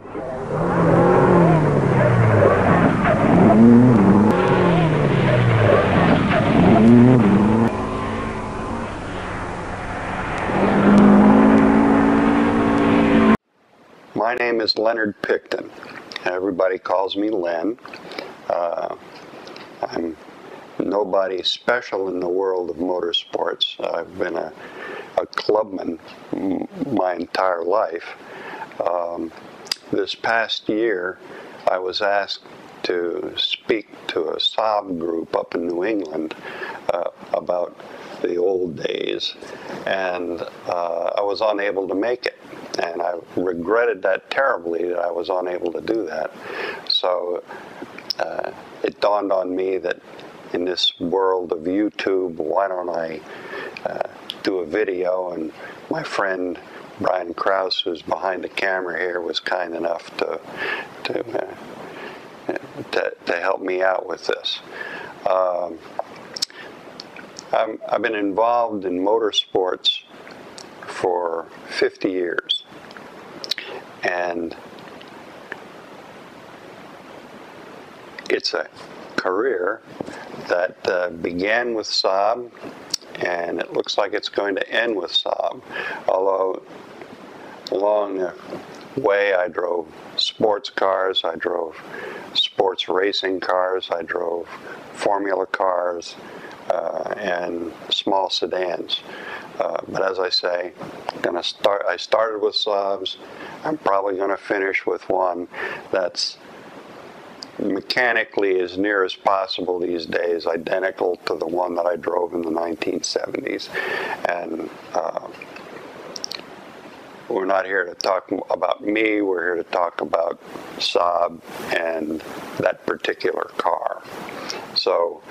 My name is Len Picton. Everybody calls me Len. I'm nobody special in the world of motorsports. I've been a clubman my entire life. This past year, I was asked to speak to a Saab group up in New England about the old days, and I was unable to make it. And I regretted that terribly, that I was unable to do that. So it dawned on me that in this world of YouTube, why don't I do a video? And my friend Brian Krause, who's behind the camera here, was kind enough to help me out with this. I've been involved in motorsports for 50 years. And it's a career that began with Saab, and it looks like it's going to end with Saab. Although along the way I drove sports cars, I drove sports racing cars, I drove Formula cars, and small sedans. But as I say, I started with Saabs. I'm probably going to finish with one that's mechanically, as near as possible these days, identical to the one that I drove in the 1970s. And we're not here to talk about me, we're here to talk about Saab and that particular car. So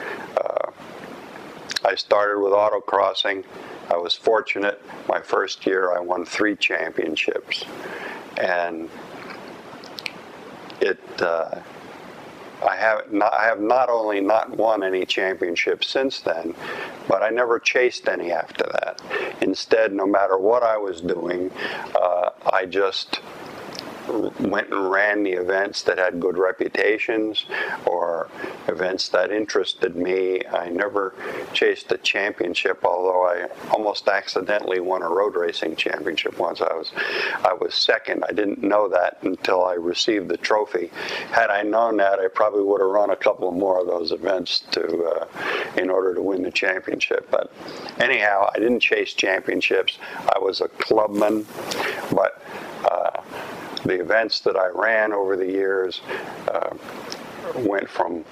I started with autocrossing. I was fortunate. My first year I won 3 championships. And I have not only not won any championships since then, but I never chased any after that. Instead, no matter what I was doing, I just went and ran the events that had good reputations or events that interested me. I never chased a championship, although I almost accidentally won a road racing championship once. I was second. I didn't know that until I received the trophy. Had I known that, I probably would have run a couple more of those events in order to win the championship. But anyhow, I didn't chase championships. I was a clubman, but the events that I ran over the years went from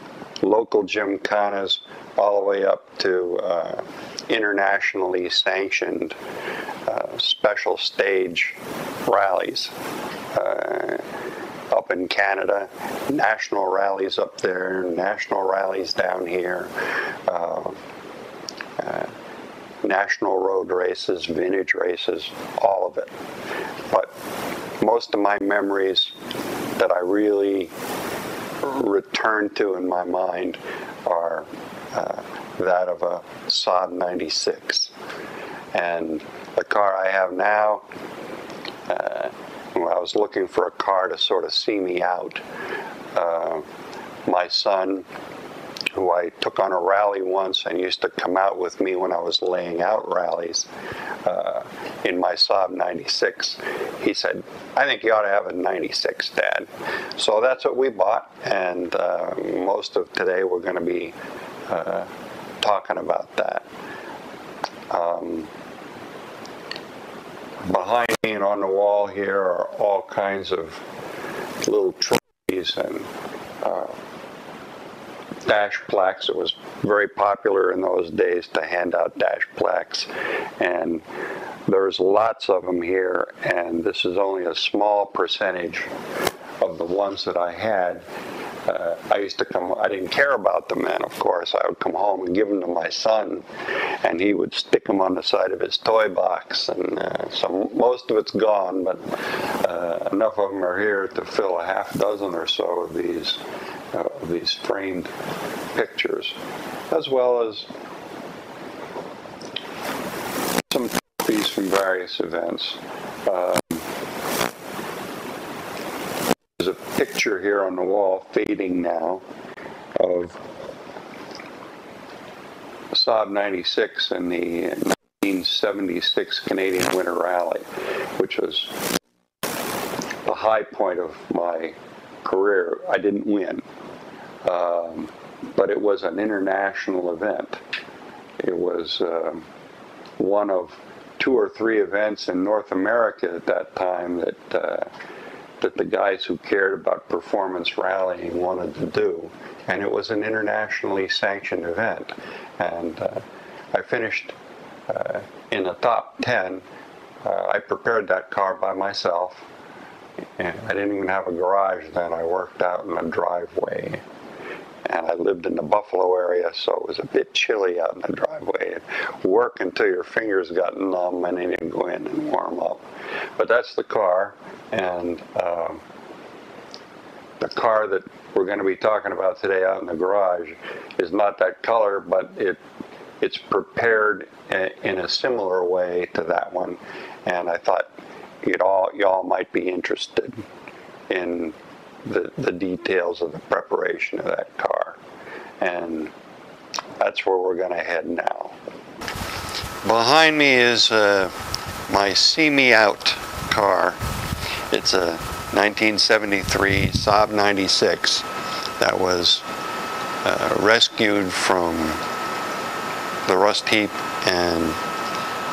local gymkhanas all the way up to internationally sanctioned special stage rallies up in Canada, national rallies up there, national rallies down here, national road races, vintage races, all of it. But most of my memories that I really return to in my mind are that of a Saab 96. And the car I have now, when I was looking for a car to sort of see me out, my son, who I took on a rally once and used to come out with me when I was laying out rallies in my Saab 96, he said, "I think you ought to have a 96, Dad." So that's what we bought, and most of today we're going to be talking about that. Behind me and on the wall here are all kinds of little trophies and dash plaques. It was very popular in those days to hand out dash plaques, and there's lots of them here, and this is only a small percentage of the ones that I had. I didn't care about them then, of course. I would come home and give them to my son, and he would stick them on the side of his toy box, and so most of it's gone, but enough of them are here to fill a half dozen or so of these framed pictures, as well as some trophies from various events. There's a picture here on the wall, fading now, of Saab 96 in the 1976 Canadian Winter Rally, which was the high point of my career. I didn't win, but it was an international event. It was one of 2 or 3 events in North America at that time that the guys who cared about performance rallying wanted to do, and it was an internationally sanctioned event. And I finished in the top 10. I prepared that car by myself, and I didn't even have a garage then. I worked out in a driveway, and I lived in the Buffalo area, so it was a bit chilly out in the driveway. And work until your fingers got numb, and then you go in and warm up. But that's the car, and the car that we're going to be talking about today out in the garage is not that color, but it's prepared in a similar way to that one, and I thought y'all might be interested in the details of the preparation of that car, and that's where we're going to head now. Behind me is my See Me Out car. It's a 1973 Saab 96 that was rescued from the rust heap and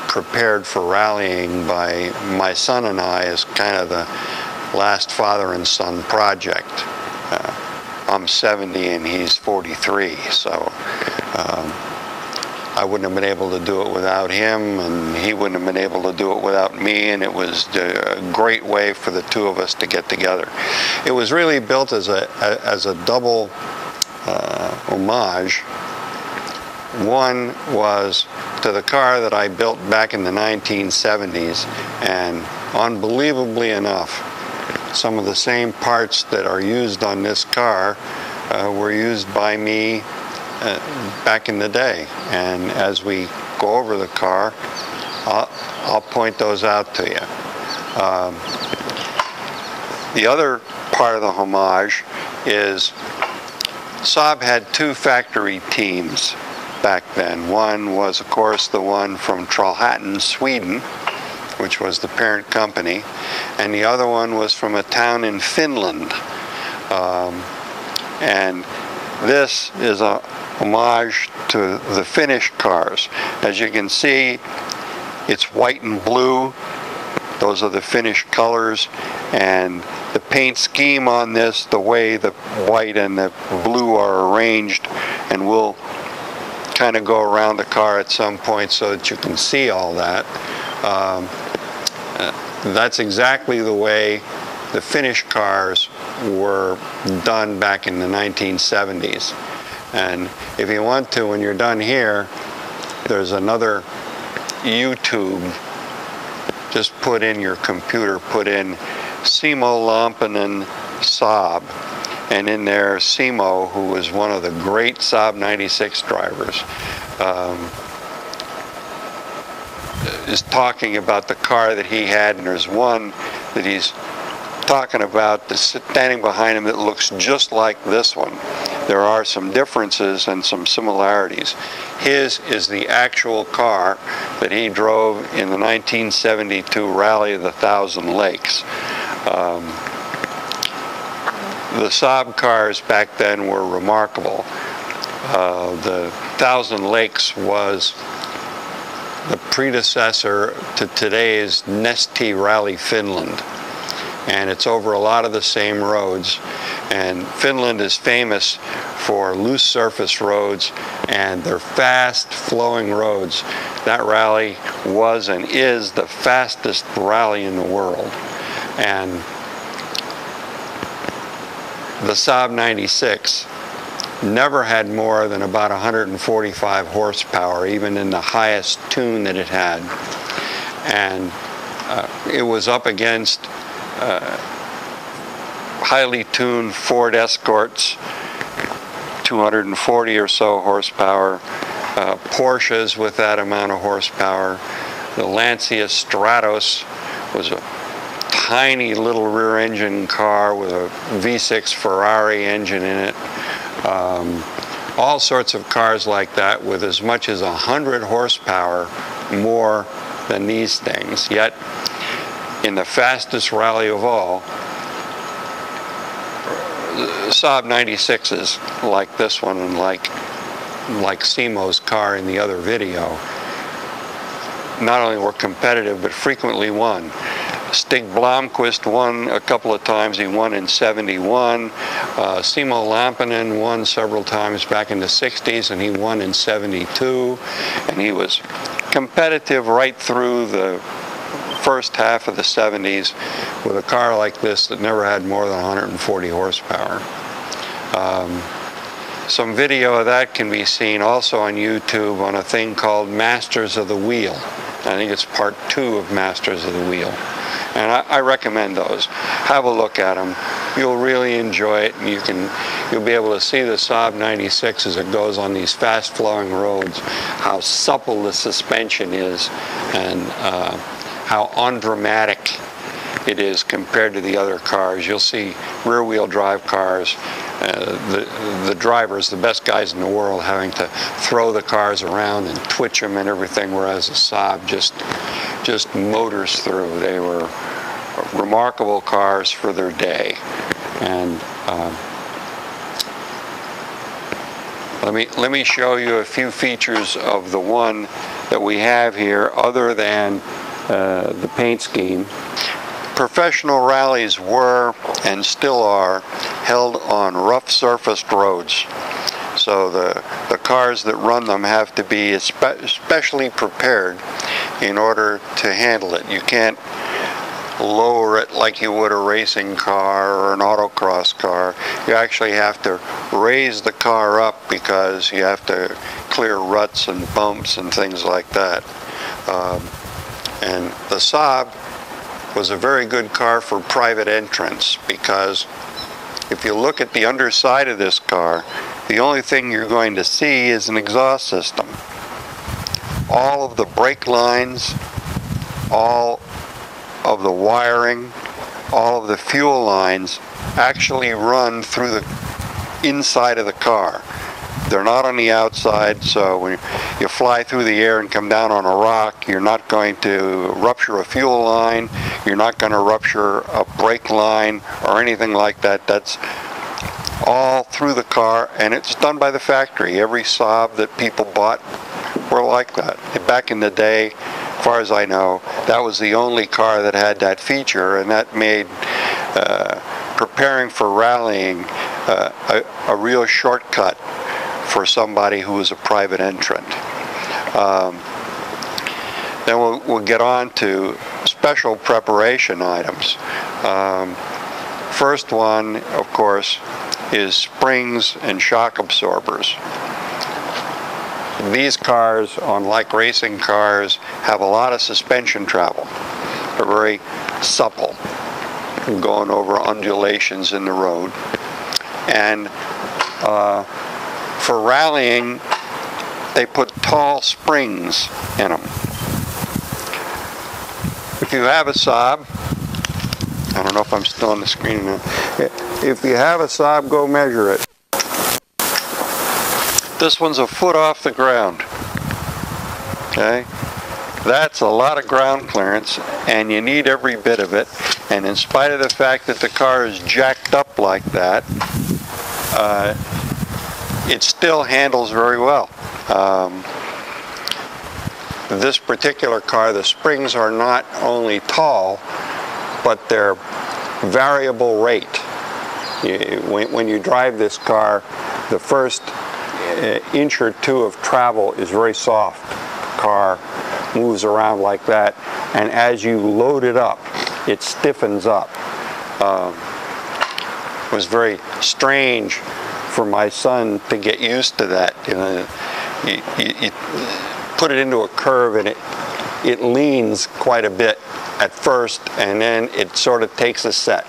prepared for rallying by my son and I as kind of the last father and son project. I'm 70 and he's 43, so I wouldn't have been able to do it without him, and he wouldn't have been able to do it without me, and it was a great way for the two of us to get together. It was really built as a double homage. One was to the car that I built back in the 1970s, and unbelievably enough, some of the same parts that are used on this car were used by me back in the day. And as we go over the car, I'll point those out to you. The other part of the homage is Saab had 2 factory teams back then. One was, of course, the one from Trollhättan, Sweden, which was the parent company, and the other one was from a town in Finland. And this is a homage to the Finnish cars. As you can see, it's white and blue. Those are the Finnish colors, and the paint scheme on this, the way the white and the blue are arranged, and we'll kind of go around the car at some point so that you can see all that. That's exactly the way the Finnish cars were done back in the 1970s. And if you want to, when you're done here, there's another YouTube. Just put in your computer, put in Simo Lampinen Saab, and in there Simo, who was one of the great Saab 96 drivers, is talking about the car that he had, and there's one that he's talking about that's standing behind him that looks just like this one. There are some differences and some similarities. His is the actual car that he drove in the 1972 Rally of the Thousand Lakes. The Saab cars back then were remarkable. The Thousand Lakes was the predecessor to today's Nesti Rally Finland, and it's over a lot of the same roads. And Finland is famous for loose surface roads, and they're fast flowing roads. That rally was and is the fastest rally in the world. And the Saab 96 never had more than about 145 horsepower, even in the highest tune that it had. And it was up against highly tuned Ford Escorts, 240 or so horsepower, Porsches with that amount of horsepower. The Lancia Stratos was a tiny little rear engine car with a V6 Ferrari engine in it. All sorts of cars like that with as much as 100 horsepower more than these things. Yet, in the fastest rally of all, Saab 96s like this one and like Simo's car in the other video not only were competitive but frequently won. Stig Blomqvist won a couple of times. He won in '71. Simo Lampinen won several times back in the '60s, and he won in '72. And he was competitive right through the first half of the '70s with a car like this that never had more than 140 horsepower. Some video of that can be seen also on YouTube on a thing called Masters of the Wheel. I think it's part 2 of Masters of the Wheel. And I recommend those. Have a look at them. You'll really enjoy it, and you'll be able to see the Saab 96 as it goes on these fast-flowing roads, how supple the suspension is, and how undramatic it is compared to the other cars. You'll see rear-wheel drive cars, the drivers, the best guys in the world, having to throw the cars around and twitch them and everything, whereas the Saab just motors through. They were remarkable cars for their day. And let me show you a few features of the one that we have here other than the paint scheme. Professional rallies were and still are held on rough surfaced roads. So the cars that run them have to be especially prepared in order to handle it. You can't lower it like you would a racing car or an autocross car. You actually have to raise the car up because you have to clear ruts and bumps and things like that. And the Saab was a very good car for private entrance, because if you look at the underside of this car, the only thing you're going to see is an exhaust system. All of the brake lines, all of the wiring, all of the fuel lines actually run through the inside of the car. They're not on the outside, so when you fly through the air and come down on a rock, you're not going to rupture a fuel line, you're not going to rupture a brake line or anything like that. That's all through the car, and it's done by the factory. Every Saab that people bought were like that. Back in the day, as far as I know, that was the only car that had that feature, and that made preparing for rallying a real shortcut for somebody who was a private entrant. Then we'll get on to special preparation items. First one, of course, is springs and shock absorbers. These cars, unlike racing cars, have a lot of suspension travel. They're very supple, going over undulations in the road. And for rallying, they put tall springs in them. If you have a Saab, I don't know if I'm still on the screen now. If you have a Saab, go measure it. This one's a foot off the ground. Okay? That's a lot of ground clearance, and you need every bit of it. And in spite of the fact that the car is jacked up like that, it still handles very well. This particular car, the springs are not only tall, but they're variable rate. When you drive this car, the first inch or two of travel is very soft. The car moves around like that, and as you load it up, it stiffens up. It was very strange for my son to get used to that. You know, you put it into a curve and it leans quite a bit at first, and then it sort of takes a set.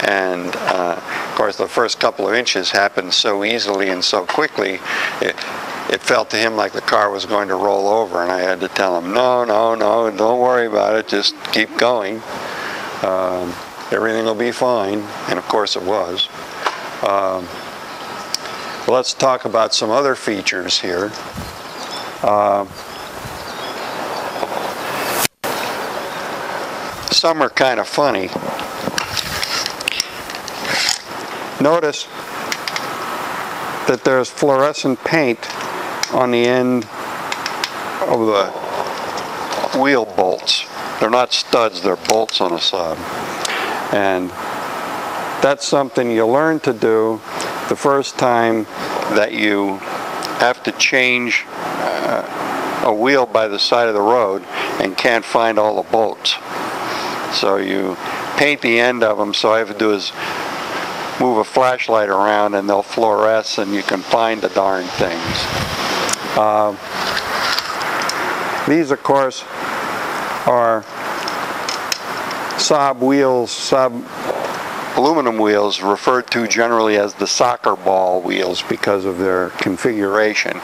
And of course, the first couple of inches happened so easily and so quickly, it felt to him like the car was going to roll over, and I had to tell him, no, don't worry about it, just keep going. Everything will be fine, and of course it was. Let's talk about some other features here. Some are kind of funny. Notice that there's fluorescent paint on the end of the wheel bolts. They're not studs, they're bolts on a Saab. And that's something you learn to do the first time that you have to change a wheel by the side of the road and can't find all the bolts. So you paint the end of them, so all I have to do is move a flashlight around and they'll fluoresce and you can find the darn things. These, of course, are Saab wheels, Saab aluminum wheels, referred to generally as the soccer ball wheels because of their configuration.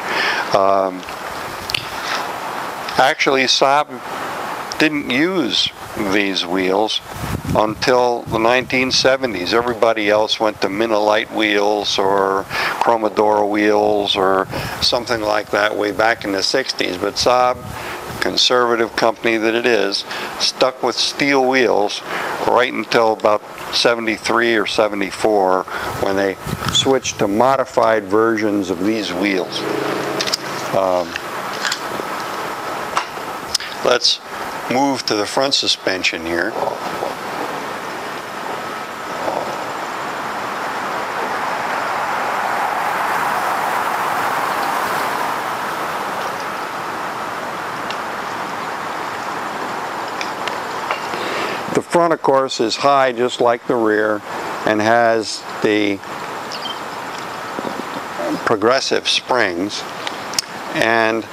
Actually, Saab didn't use these wheels until the 1970s. Everybody else went to Minolite wheels or Chromadora wheels or something like that way back in the 60s. But Saab, conservative company that it is, stuck with steel wheels right until about 73 or 74 when they switched to modified versions of these wheels. Let's move to the front suspension here. The front, of course, is high just like the rear and has the progressive springs. And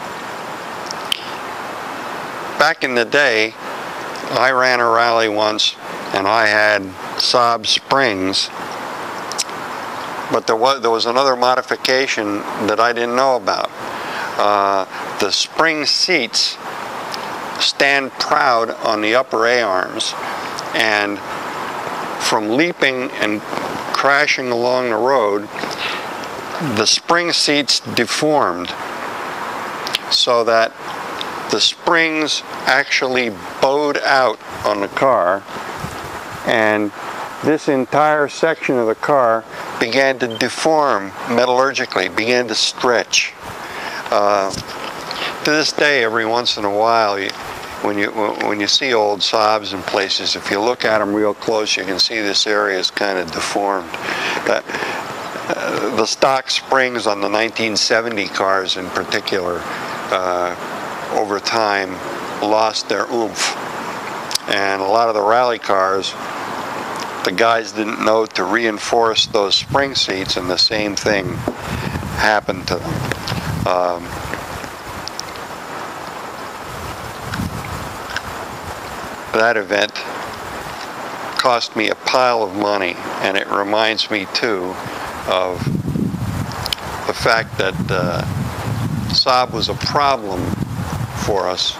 back in the day, I ran a rally once and I had Saab springs, but there was another modification that I didn't know about. The spring seats stand proud on the upper A-arms, and from leaping and crashing along the road, the spring seats deformed so that the springs actually bowed out on the car, and this entire section of the car began to deform metallurgically, began to stretch. To this day, every once in a while, when you see old Saabs in places, if you look at them real close, you can see this area is kind of deformed. The stock springs on the 1970 cars in particular, over time, lost their oomph. And a lot of the rally cars, the guys didn't know to reinforce those spring seats, and the same thing happened to them. That event cost me a pile of money, and it reminds me too of the fact that Saab was a problem for us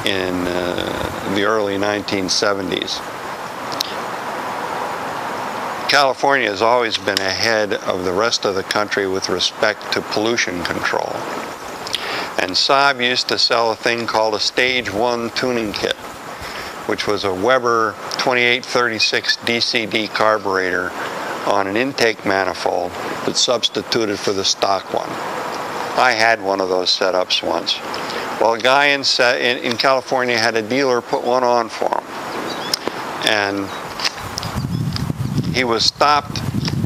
in the early 1970s. California has always been ahead of the rest of the country with respect to pollution control. And Saab used to sell a thing called a Stage 1 tuning kit, which was a Weber 2836 DCD carburetor on an intake manifold that substituted for the stock one. I had one of those setups once. Well, a guy in California had a dealer put one on for him. And he was stopped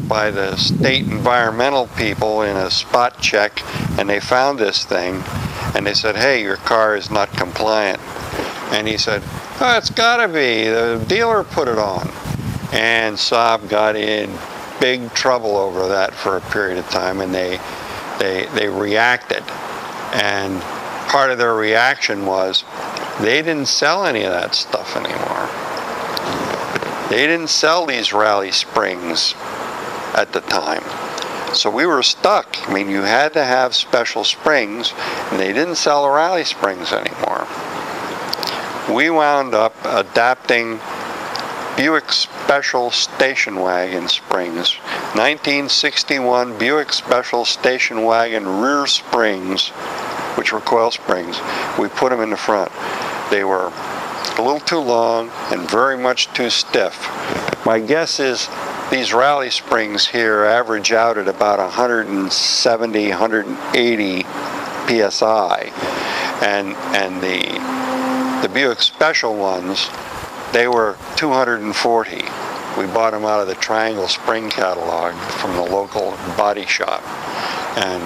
by the state environmental people in a spot check, and they found this thing, and they said, "Hey, your car is not compliant." And he said, "Oh, it's gotta be, the dealer put it on." And Saab got in big trouble over that for a period of time, and they reacted. And part of their reaction was they didn't sell any of that stuff anymore. They didn't sell these rally springs at the time. So we were stuck. I mean, you had to have special springs, and they didn't sell the rally springs anymore. We wound up adapting Buick Special station wagon springs. 1961 Buick Special station wagon rear springs, which were coil springs. We put them in the front. They were a little too long and very much too stiff. My guess is these rally springs here average out at about 170, 180 psi, and the Buick Special ones, they were 240. We bought them out of the Triangle Spring catalog from the local body shop, and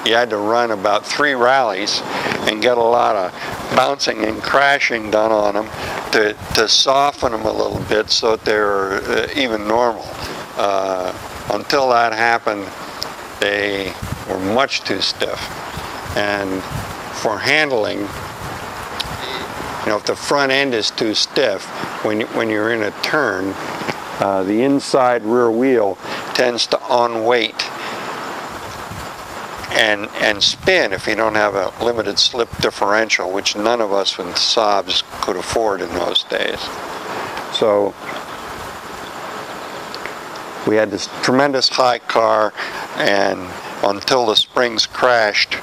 you had to run about 3 rallies and get a lot of bouncing and crashing done on them to soften them a little bit so that they're even normal. Until that happened, they were much too stiff. And for handling, you know, if the front end is too stiff, when you're in a turn, the inside rear wheel tends to unweight and spin if you don't have a limited slip differential, which none of us with Saabs could afford in those days. So we had this tremendous high car, and until the springs crashed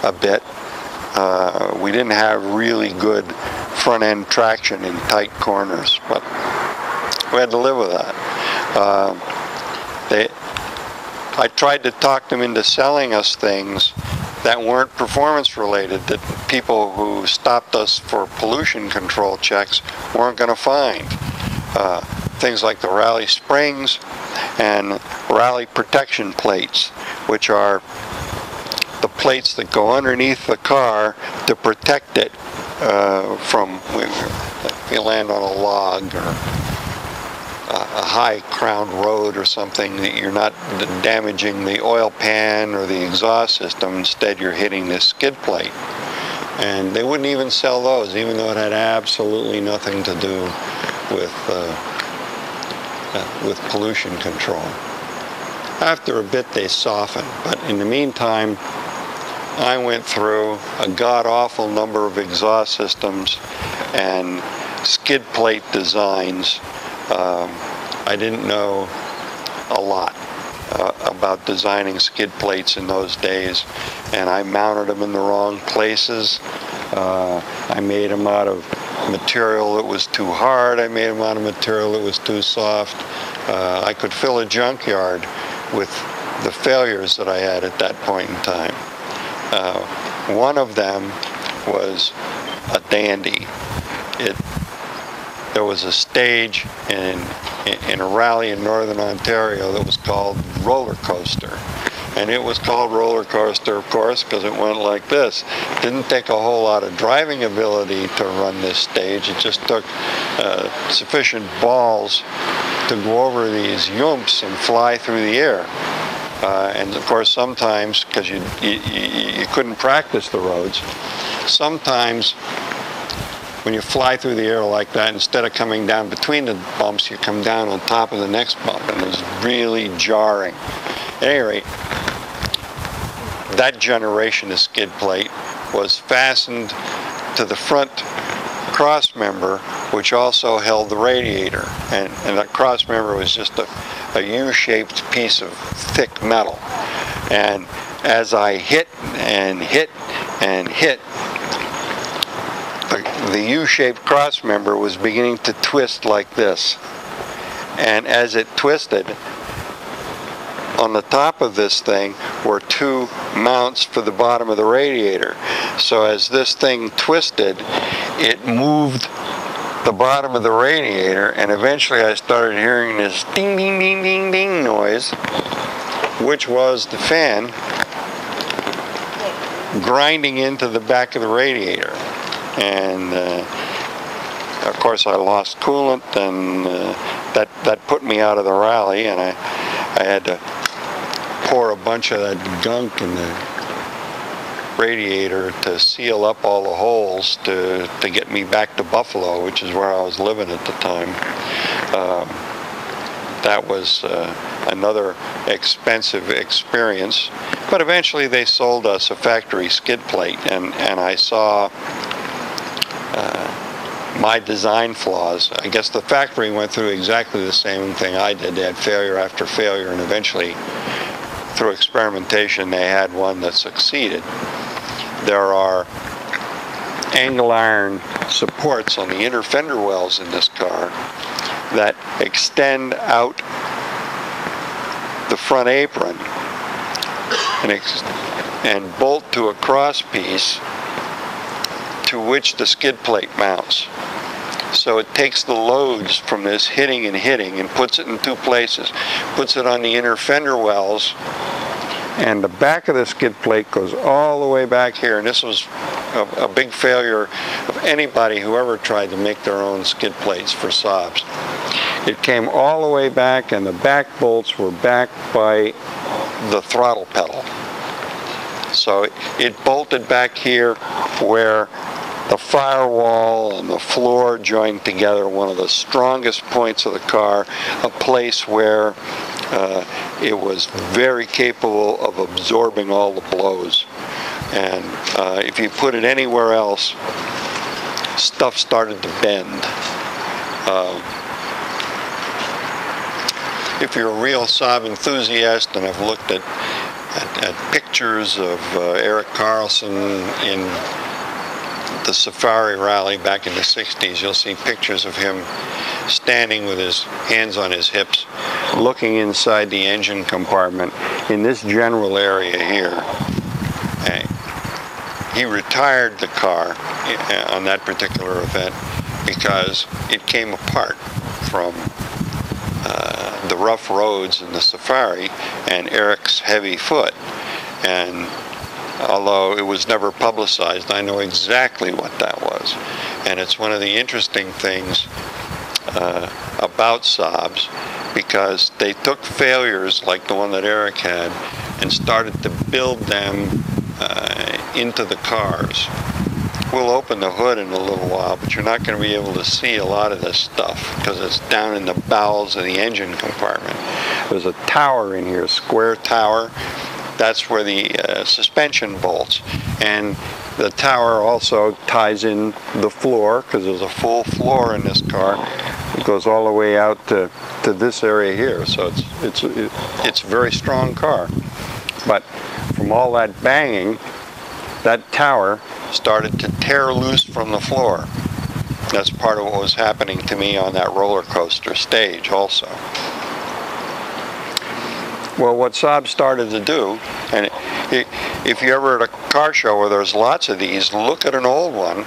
a bit, we didn't have really good front end traction in tight corners, but we had to live with that. I tried to talk them into selling us things that weren't performance related, that people who stopped us for pollution control checks weren't going to find. Things like the rally springs and rally protection plates, which are the plates that go underneath the car to protect it from, if you land on a log or a high crowned road or something, that you're not damaging the oil pan or the exhaust system. Instead, you're hitting this skid plate. And they wouldn't even sell those, even though it had absolutely nothing to do with pollution control. After a bit, they softened, but in the meantime, I went through a god-awful number of exhaust systems and skid plate designs. I didn't know a lot about designing skid plates in those days, and I mounted them in the wrong places. I made them out of material that was too hard. I made them out of material that was too soft. I could fill a junkyard with the failures that I had at that point in time. One of them was a dandy. There was a stage in a rally in northern Ontario that was called Roller Coaster. And it was called Roller Coaster, of course, because it went like this. It didn't take a whole lot of driving ability to run this stage. It just took sufficient balls to go over these yumps and fly through the air. And of course, sometimes, because you couldn't practice the roads, sometimes when you fly through the air like that, instead of coming down between the bumps, you come down on top of the next bump, and it's really jarring. At any rate, that generation of skid plate was fastened to the front cross member, which also held the radiator. And that cross member was just a U-shaped piece of thick metal. And as I hit and hit and hit, the U-shaped cross member was beginning to twist like this. And as it twisted, on the top of this thing were 2 mounts for the bottom of the radiator. So as this thing twisted, it moved the bottom of the radiator, and eventually I started hearing this ding, ding, ding, ding, ding noise, which was the fan grinding into the back of the radiator. And of course I lost coolant, and that put me out of the rally, and I had to pour a bunch of that gunk in the radiator to seal up all the holes to get me back to Buffalo, which is where I was living at the time. That was another expensive experience, but eventually they sold us a factory skid plate, and I saw my design flaws. I guess the factory went through exactly the same thing I did. They had failure after failure, and eventually, through experimentation, they had one that succeeded. There are angle iron supports on the inner fender wells in this car that extend out the front apron and bolt to a cross piece to which the skid plate mounts. So it takes the loads from this hitting and puts it in two places. Puts it on the inner fender wells, and the back of the skid plate goes all the way back here. And this was a big failure of anybody who ever tried to make their own skid plates for Saabs. It came all the way back, and the back bolts were backed by the throttle pedal. So it bolted back here where the firewall and the floor joined together, one of the strongest points of the car, a place where it was very capable of absorbing all the blows. And if you put it anywhere else, stuff started to bend. If you're a real Saab enthusiast, and I've looked at pictures of Eric Carlson in the Safari Rally back in the 60s, you'll see pictures of him standing with his hands on his hips, looking inside the engine compartment in this general area here. He retired the car on that particular event because it came apart from the rough roads in the Safari and Eric's heavy foot. And although it was never publicized, I know exactly what that was. And it's one of the interesting things about Saabs, because they took failures like the one that Eric had and started to build them into the cars. We'll open the hood in a little while, but you're not going to be able to see a lot of this stuff because it's down in the bowels of the engine compartment. There's a tower in here, a square tower. That's where the suspension bolts. And the tower also ties in the floor, because there's a full floor in this car. It goes all the way out to this area here. So it's a very strong car. But from all that banging, that tower started to tear loose from the floor. That's part of what was happening to me on that roller coaster stage also. Well, what Saab started to do, and if you're ever at a car show where there's lots of these, look at an old one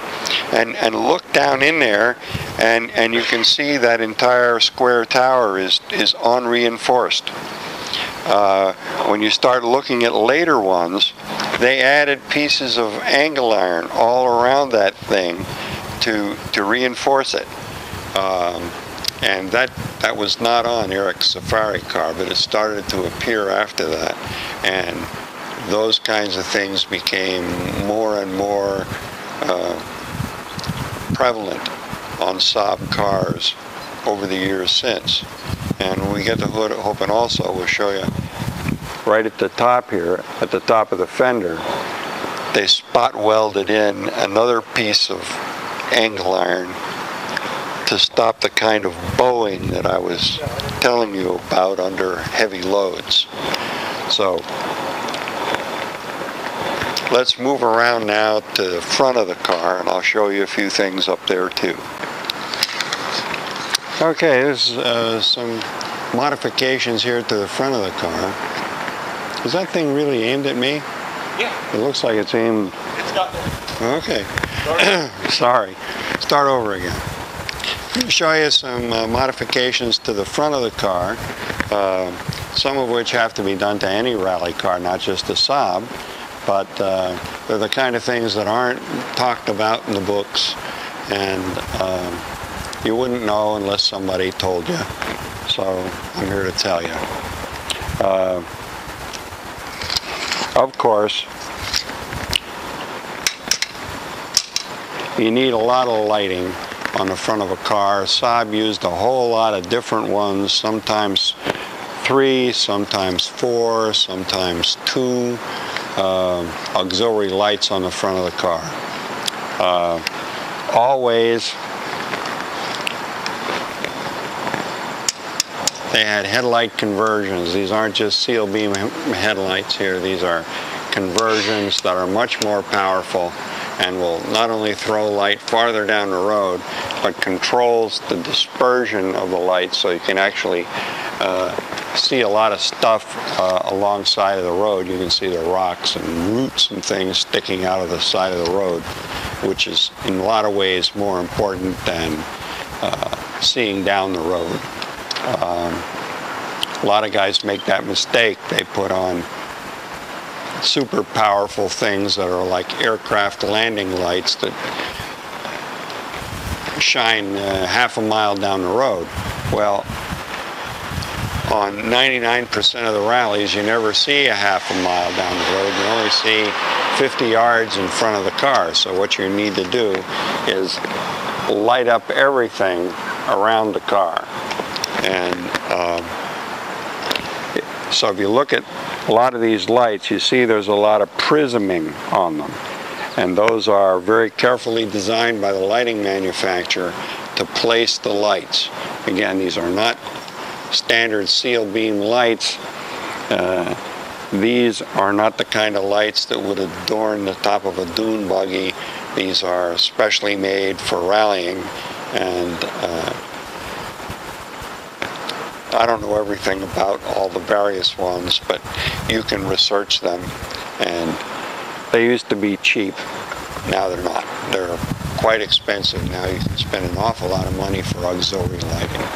and look down in there, and you can see that entire square tower is unreinforced. When you start looking at later ones, they added pieces of angle iron all around that thing to reinforce it. And that was not on Eric's Safari car, but it started to appear after that. And those kinds of things became more and more prevalent on Saab cars over the years since. And when we get the hood open also, we'll show you right at the top here, at the top of the fender, they spot welded in another piece of angle iron to stop the kind of bowing that I was telling you about under heavy loads. So let's move around now to the front of the car, and I'll show you a few things up there too. Okay, there's some modifications here to the front of the car. Is that thing really aimed at me? Yeah. It looks like it's aimed. It's got there. Okay. Sorry. Start over again. I'm going to show you some modifications to the front of the car, some of which have to be done to any rally car, not just a Saab, but they're the kind of things that aren't talked about in the books, and you wouldn't know unless somebody told you. So I'm here to tell you. Of course, you need a lot of lighting on the front of a car. Saab used a whole lot of different ones, sometimes 3, sometimes 4, sometimes 2 auxiliary lights on the front of the car. Always they had headlight conversions. These aren't just seal beam headlights here. These are conversions that are much more powerful and will not only throw light farther down the road, but controls the dispersion of the light, so you can actually see a lot of stuff alongside of the road. You can see the rocks and roots and things sticking out of the side of the road, which is in a lot of ways more important than seeing down the road. A lot of guys make that mistake. They put on super powerful things that are like aircraft landing lights that shine half a mile down the road. Well, on 99% of the rallies, you never see a half a mile down the road. You only see 50 yards in front of the car. So what you need to do is light up everything around the car. And so if you look at a lot of these lights, you see there's a lot of prisming on them. And those are very carefully designed by the lighting manufacturer to place the lights. Again, these are not standard seal beam lights. These are not the kind of lights that would adorn the top of a dune buggy. These are specially made for rallying, and I don't know everything about all the various ones, but you can research them, and they used to be cheap. Now they're not. They're quite expensive. Now you can spend an awful lot of money for auxiliary lighting.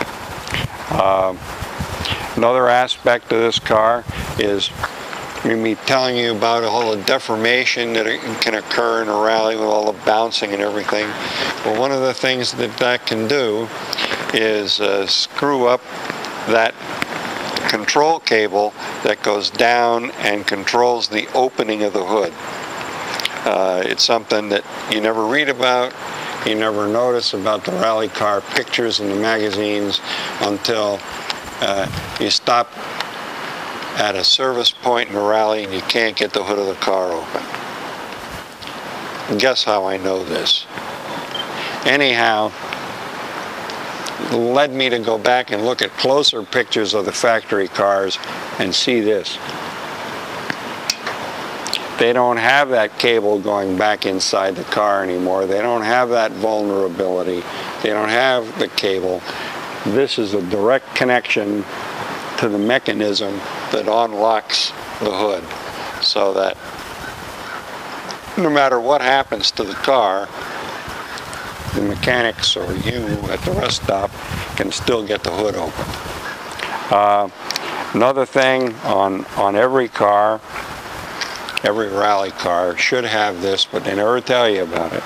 Another aspect of this car is me telling you about all the deformation that can occur in a rally with all the bouncing and everything. Well, one of the things that can do is screw up that control cable that goes down and controls the opening of the hood. It's something that you never read about, you never notice about the rally car pictures in the magazines until you stop at a service point in a rally and you can't get the hood of the car open. Guess how I know this? Anyhow, led me to go back and look at closer pictures of the factory cars and see this. They don't have that cable going back inside the car anymore. They don't have that vulnerability. They don't have the cable. This is a direct connection to the mechanism that unlocks the hood, so that no matter what happens to the car, the mechanics or you at the rest stop can still get the hood open. Another thing on every car, every rally car should have this, but they never tell you about it.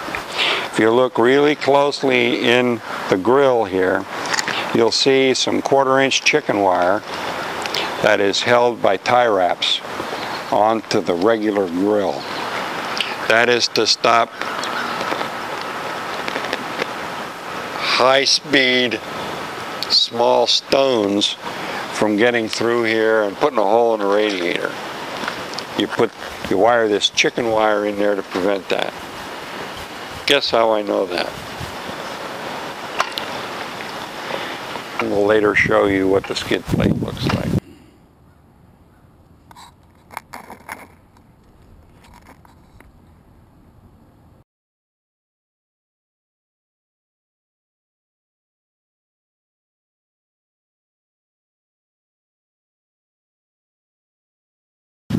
If you look really closely in the grill here, you'll see some 1/4-inch chicken wire that is held by tie wraps onto the regular grill. That is to stop high-speed small stones from getting through here and putting a hole in the radiator. You wire this chicken wire in there to prevent that. Guess how I know that? We'll later show you what the skid plate looks like.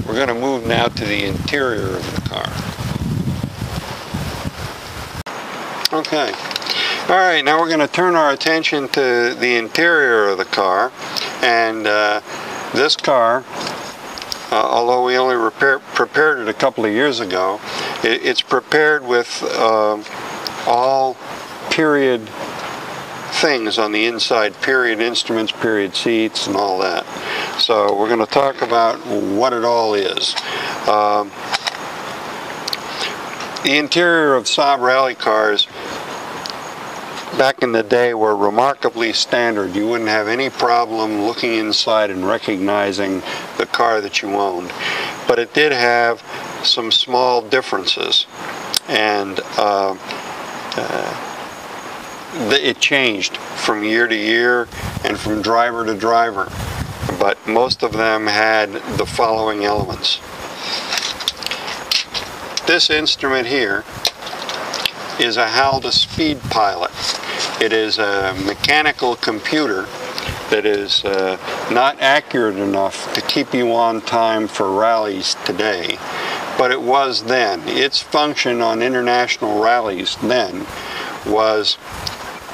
We're going to move now to the interior of the car. Okay. All right, now we're going to turn our attention to the interior of the car. And this car, although we only prepared it a couple of years ago, it's prepared with all period things on the inside, period instruments, period seats, and all that. So we're going to talk about what it all is. The interior of Saab rally cars back in the day were remarkably standard. You wouldn't have any problem looking inside and recognizing the car that you owned. But it did have some small differences. And it changed from year to year and from driver to driver, but most of them had the following elements. This instrument here is a Halda speed pilot. It is a mechanical computer that is not accurate enough to keep you on time for rallies today, but it was then. Its function on international rallies then was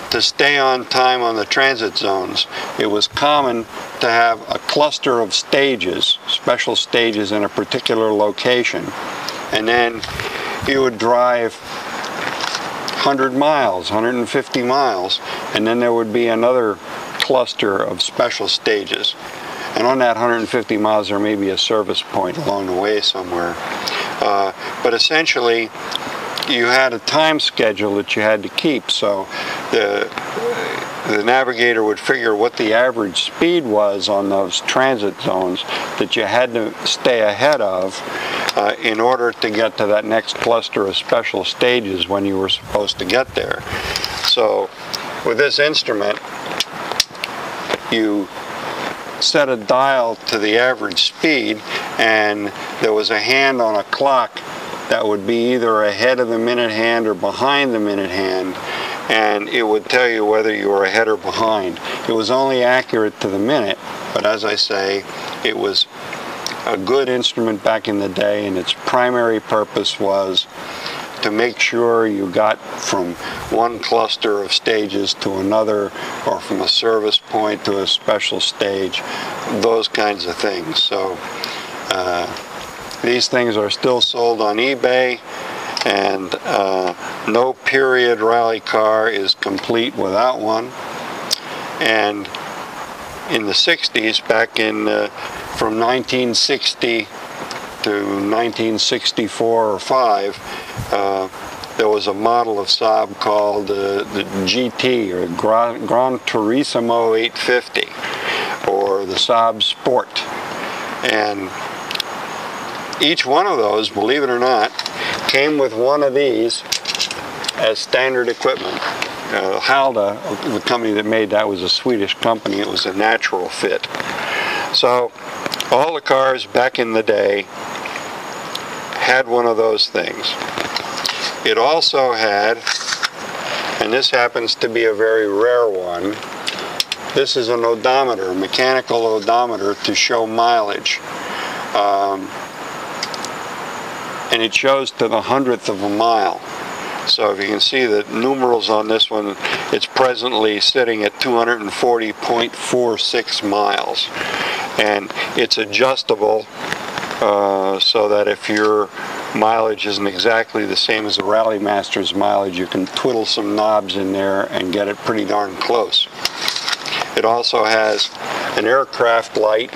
to stay on time on the transit zones. It was common to have a cluster of stages, special stages in a particular location, and then you would drive 100 miles, 150 miles, and then there would be another cluster of special stages. And on that 150 miles there may be a service point along the way somewhere. But essentially you had a time schedule that you had to keep, so the navigator would figure what the average speed was on those transit zones that you had to stay ahead of in order to get to that next cluster of special stages when you were supposed to get there. So with this instrument, you set a dial to the average speed, and there was a hand on a clock that would be either ahead of the minute hand or behind the minute hand, and it would tell you whether you were ahead or behind. It was only accurate to the minute, but as I say, it was a good instrument back in the day, and its primary purpose was to make sure you got from one cluster of stages to another, or from a service point to a special stage, those kinds of things. So these things are still sold on eBay, and no period rally car is complete without one. And in the 60s, back in from 1960 to 1964 or 5, there was a model of Saab called the GT, or Gran Turismo 850, or the Saab Sport. And each one of those, believe it or not, came with one of these as standard equipment. Halda, the company that made that, was a Swedish company. It was a natural fit. So all the cars back in the day had one of those things. It also had, and this happens to be a very rare one, this is an odometer, a mechanical odometer to show mileage. And it shows to the 100th of a mile. So if you can see the numerals on this one, it's presently sitting at 240.46 miles. And it's adjustable so that if your mileage isn't exactly the same as the Rally Master's mileage, you can twiddle some knobs in there and get it pretty darn close. It also has an aircraft light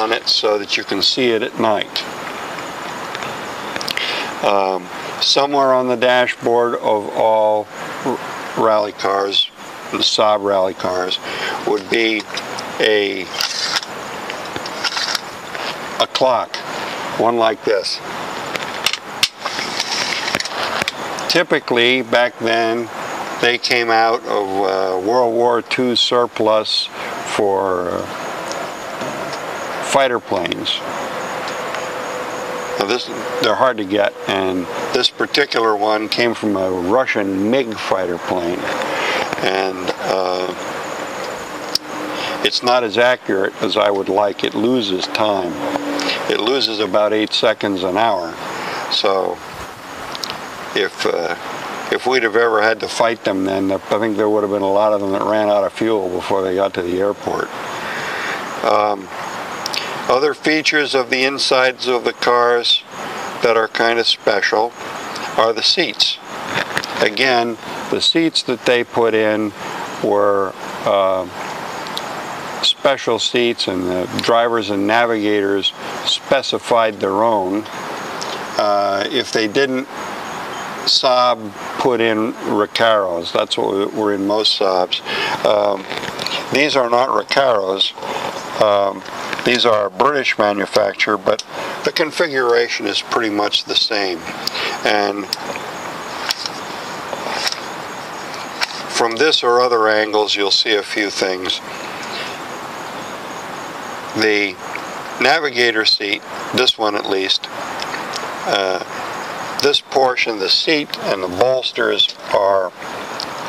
on it so that you can see it at night. Somewhere on the dashboard of all rally cars, the Saab rally cars, would be a clock, one like this. Typically, back then, they came out of World War II surplus for fighter planes. Now they're hard to get, and this particular one came from a Russian MiG fighter plane, and it's not as accurate as I would like. It loses time. It loses about 8 seconds an hour. So if we'd have ever had to fight them then, I think there would have been a lot of them that ran out of fuel before they got to the airport. Other features of the insides of the cars that are kind of special are the seats. Again, the seats that they put in were special seats, and the drivers and navigators specified their own. If they didn't, Saab put in Recaros. That's what were in most Saabs. These are not Recaros. These are a British manufacturer, but the configuration is pretty much the same. And from this or other angles, you'll see a few things. The navigator seat, this one at least, this portion, the seat and the bolsters are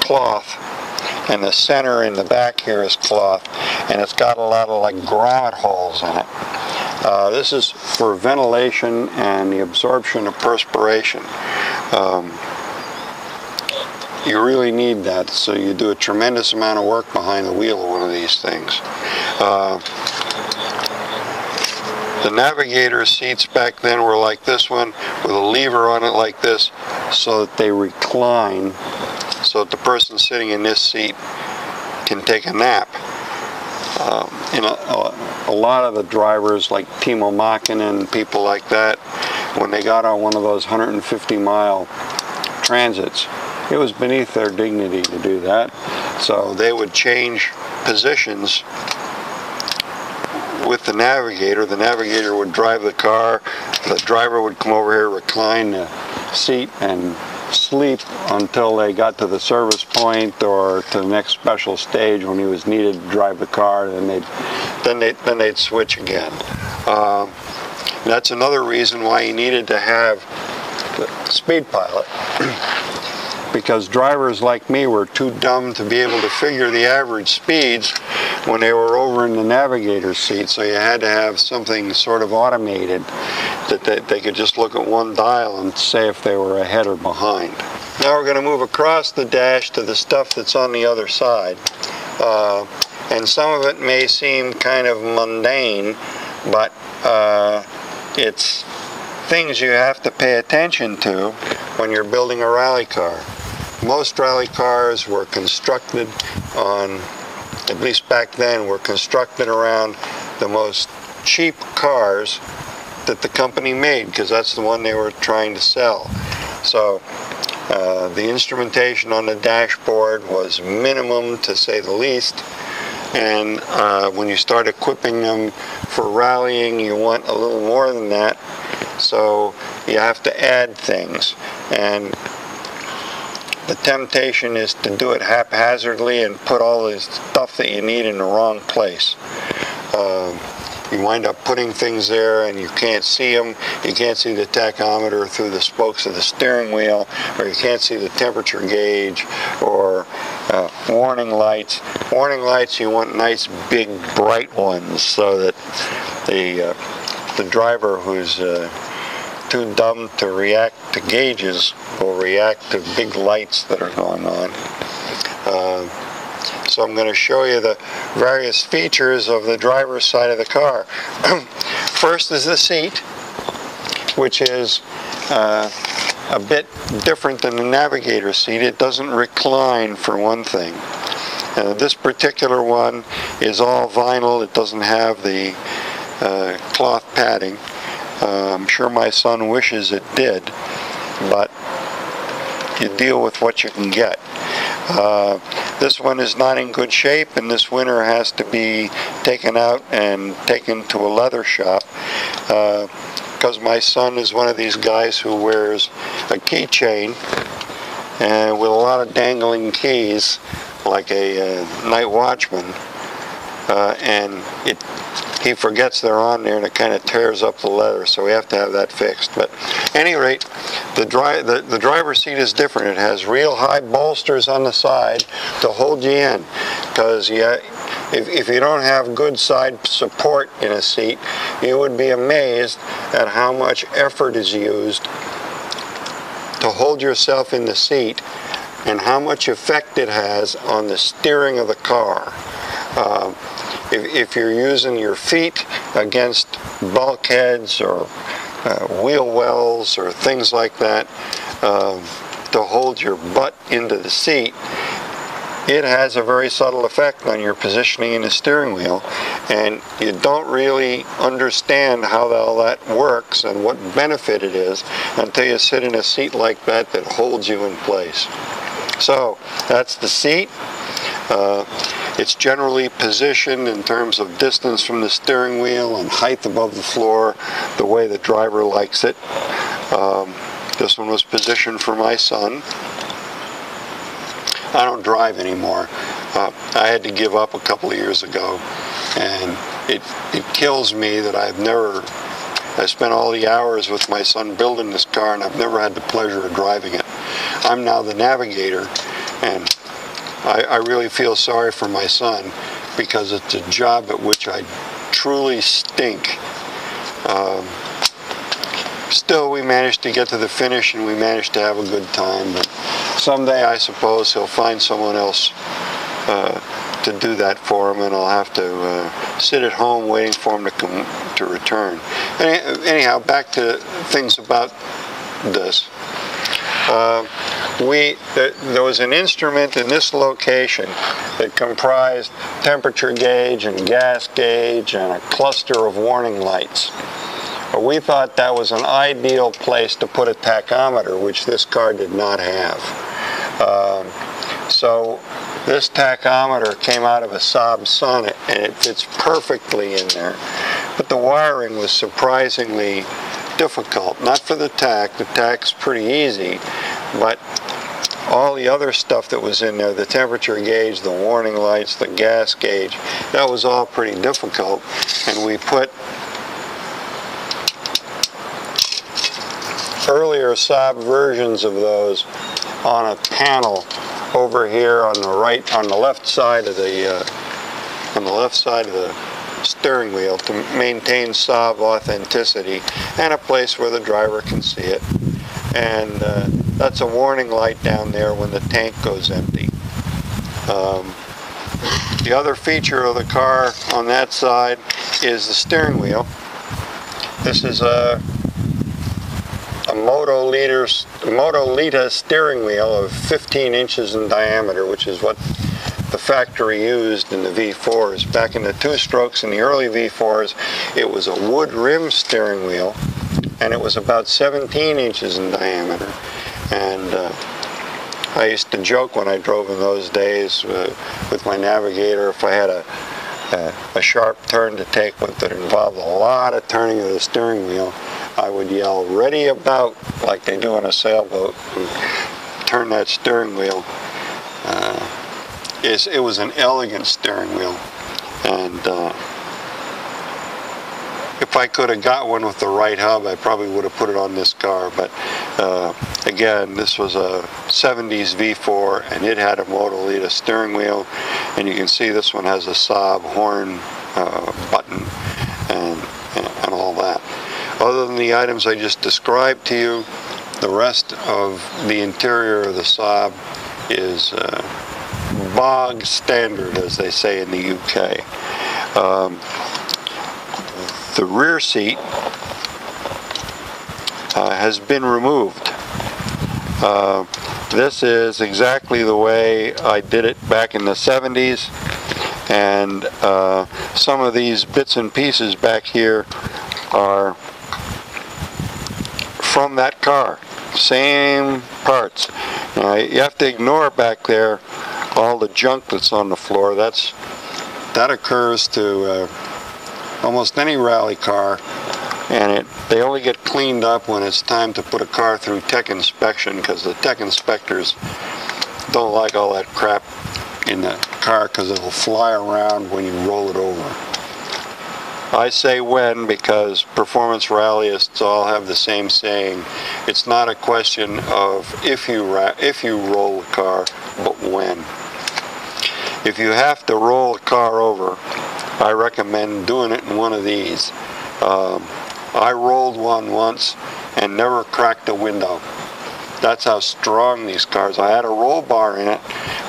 cloth, and the center in the back here is cloth, and it's got a lot of like grommet holes in it. This is for ventilation and the absorption of perspiration. You really need that, so you do a tremendous amount of work behind the wheel of one of these things. The navigator seats back then were like this one, with a lever on it like this, so that they recline, so that the person sitting in this seat can take a nap. A lot of the drivers, like Timo Mäkinen and people like that, when they got on one of those 150-mile transits, it was beneath their dignity to do that. So they would change positions with the navigator. The navigator would drive the car, the driver would come over here, recline the seat, and sleep until they got to the service point or to the next special stage when he was needed to drive the car, and then they'd switch again. That's another reason why you needed to have the speed pilot. Because drivers like me were too dumb to be able to figure the average speeds when they were over in the navigator seat, so you had to have something sort of automated that they could just look at one dial and say if they were ahead or behind. Now we're going to move across the dash to the stuff that's on the other side. And some of it may seem kind of mundane, but it's things you have to pay attention to when you're building a rally car. Most rally cars were constructed on, at least back then, were constructed around the most cheap cars that the company made, because that's the one they were trying to sell. So the instrumentation on the dashboard was minimum, to say the least, and when you start equipping them for rallying, you want a little more than that, so you have to add things. And the temptation is to do it haphazardly and put all this stuff that you need in the wrong place. You wind up putting things there and you can't see them. You can't see the tachometer through the spokes of the steering wheel, or you can't see the temperature gauge, or warning lights. Warning lights, you want nice big bright ones so that the driver who's too dumb to react to gauges will react to big lights that are going on. So I'm going to show you the various features of the driver's side of the car. First is the seat, which is a bit different than the navigator seat. It doesn't recline, for one thing. This particular one is all vinyl. It doesn't have the cloth padding. I'm sure my son wishes it did, but you deal with what you can get. This one is not in good shape, and this winter has to be taken out and taken to a leather shop, because my son is one of these guys who wears a keychain and with a lot of dangling keys, like a night watchman, and he forgets they're on there, and it kind of tears up the leather, so we have to have that fixed. But at any rate, the driver's seat is different. It has real high bolsters on the side to hold you in, because if you don't have good side support in a seat, you would be amazed at how much effort is used to hold yourself in the seat and how much effect it has on the steering of the car. If you're using your feet against bulkheads or wheel wells or things like that to hold your butt into the seat, it has a very subtle effect on your positioning in the steering wheel, and you don't really understand how all that works and what benefit it is until you sit in a seat like that holds you in place. So that's the seat. It's generally positioned in terms of distance from the steering wheel and height above the floor, the way the driver likes it. This one was positioned for my son. I don't drive anymore. I had to give up a couple of years ago, and it kills me that I spent all the hours with my son building this car, and I've never had the pleasure of driving it. I'm now the navigator, and I really feel sorry for my son, because it's a job at which I truly stink. Still, we managed to get to the finish, and we managed to have a good time. But someday, I suppose, he'll find someone else to do that for him, and I'll have to sit at home waiting for him to return. Anyhow, back to things about this. There was an instrument in this location that comprised temperature gauge and gas gauge and a cluster of warning lights. We thought that was an ideal place to put a tachometer, which this car did not have. So this tachometer came out of a Saab Sonnet, and it fits perfectly in there. But the wiring was surprisingly difficult. Not for the tach's pretty easy, but all the other stuff that was in there, the temperature gauge, the warning lights, the gas gauge, that was all pretty difficult. And we put earlier Saab versions of those on a panel over here on the left side of the steering wheel to maintain Saab authenticity and a place where the driver can see it. And that's a warning light down there when the tank goes empty. The other feature of the car on that side is the steering wheel. This is a Motolita steering wheel of 15 inches in diameter, which is what the factory used in the V4s. Back in the two-strokes in the early V4s, it was a wood rim steering wheel, and it was about 17 inches in diameter. And I used to joke when I drove in those days with my navigator, if I had a sharp turn to take that involved a lot of turning of the steering wheel, I would yell, "Ready about," like they do on a sailboat, and turn that steering wheel. It was an elegant steering wheel, and if I could have got one with the right hub, I probably would have put it on this car. But again, this was a 70s V4, and it had a Motolita steering wheel, and you can see this one has a Saab horn button and all that. Other than the items I just described to you, the rest of the interior of the Saab is bog standard, as they say in the UK. The rear seat has been removed. This is exactly the way I did it back in the 70s, and some of these bits and pieces back here are from that car, same parts. Now, you have to ignore back there all the junk that's on the floor. That occurs to almost any rally car, and they only get cleaned up when it's time to put a car through tech inspection, because the tech inspectors don't like all that crap in the car, because it'll fly around when you roll it over. I say when, because performance rallyists all have the same saying. It's not a question of if you roll the car, but when. If you have to roll a car over, I recommend doing it in one of these. I rolled one once and never cracked a window. That's how strong these cars are. I had a roll bar in it,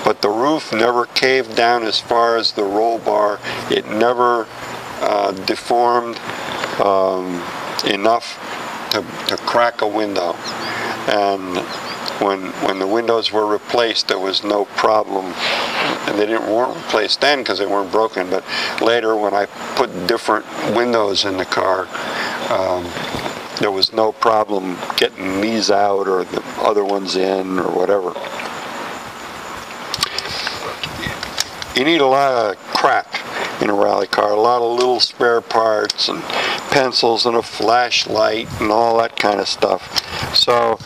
but the roof never caved down as far as the roll bar. It never deformed enough to crack a window. And when the windows were replaced, there was no problem. And they weren't replaced then because they weren't broken, but later when I put different windows in the car, there was no problem getting these out or the other ones in or whatever. You need a lot of crap in a rally car, a lot of little spare parts and pencils and a flashlight and all that kind of stuff. So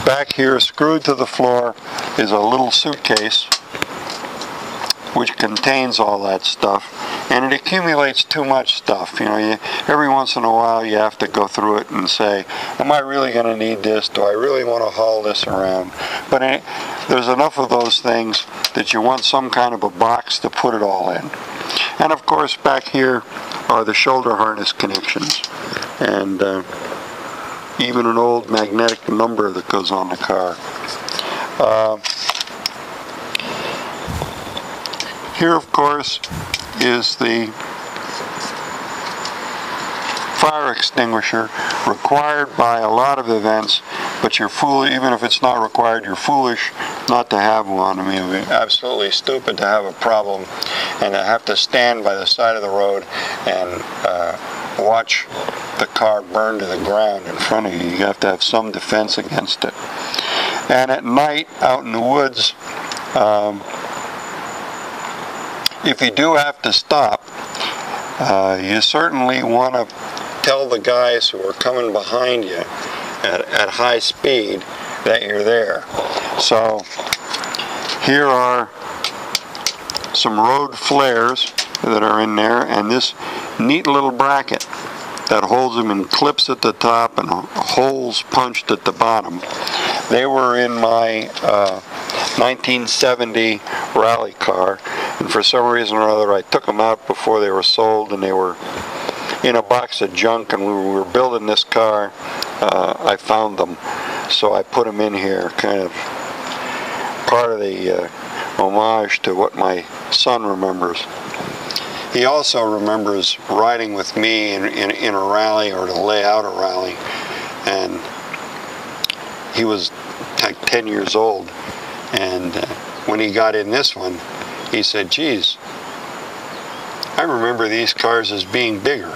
Back here, screwed to the floor, is a little suitcase which contains all that stuff, and it accumulates too much stuff. You know, every once in a while you have to go through it and say, am I really going to need this? Do I really want to haul this around? But there's enough of those things that you want some kind of a box to put it all in. And of course, back here are the shoulder harness connections, and even an old magnetic number that goes on the car. Here, of course, is the fire extinguisher, required by a lot of events, but you're foolish, even if it's not required, you're foolish not to have one. I mean, it would be absolutely stupid to have a problem and to have to stand by the side of the road and watch the car burn to the ground in front of you. You have to have some defense against it. And at night, out in the woods, if you do have to stop, you certainly want to tell the guys who are coming behind you at high speed that you're there. So here are some road flares that are in there, and this neat little bracket that holds them in clips at the top and holes punched at the bottom. They were in my 1970 rally car, and for some reason or other I took them out before they were sold, and they were in a box of junk, and when we were building this car, I found them, so I put them in here, kind of part of the homage to what my son remembers. He also remembers riding with me in a rally, or to lay out a rally, and he was like 10 years old, and when he got in this one, he said, geez, I remember these cars as being bigger.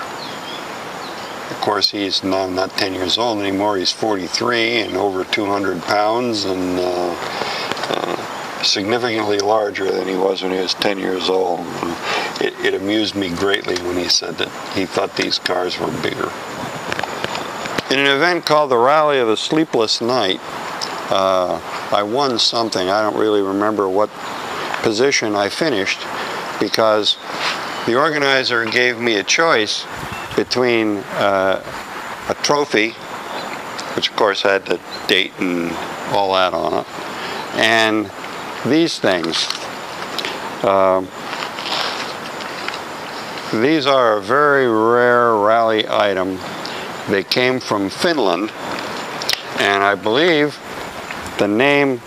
Of course, he's now not 10 years old anymore. He's 43 and over 200 pounds, and significantly larger than he was when he was 10 years old. It amused me greatly when he said that he thought these cars were bigger. In an event called the Rally of the Sleepless Night, I won something. I don't really remember what position I finished, because the organizer gave me a choice between a trophy, which of course had the date and all that on it, and these things. These are a very rare rally item. They came from Finland, and I believe the name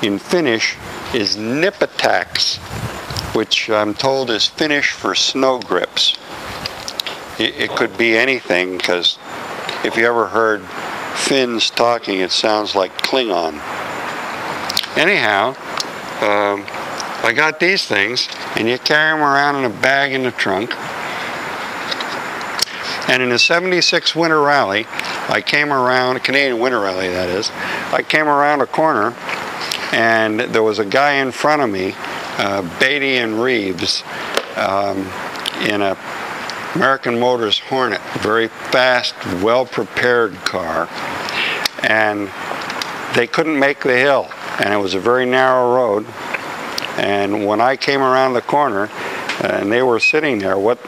in Finnish is Nipatax, which I'm told is Finnish for snow grips. It could be anything, because if you ever heard Finns talking, it sounds like Klingon. Anyhow, I got these things, and you carry them around in a bag in the trunk. And in the '76 Winter Rally, I came around, a Canadian Winter Rally that is, I came around a corner, and there was a guy in front of me, Beatty and Reeves, in a American Motors Hornet, very fast, well-prepared car, and they couldn't make the hill, and it was a very narrow road. And when I came around the corner, and they were sitting there, what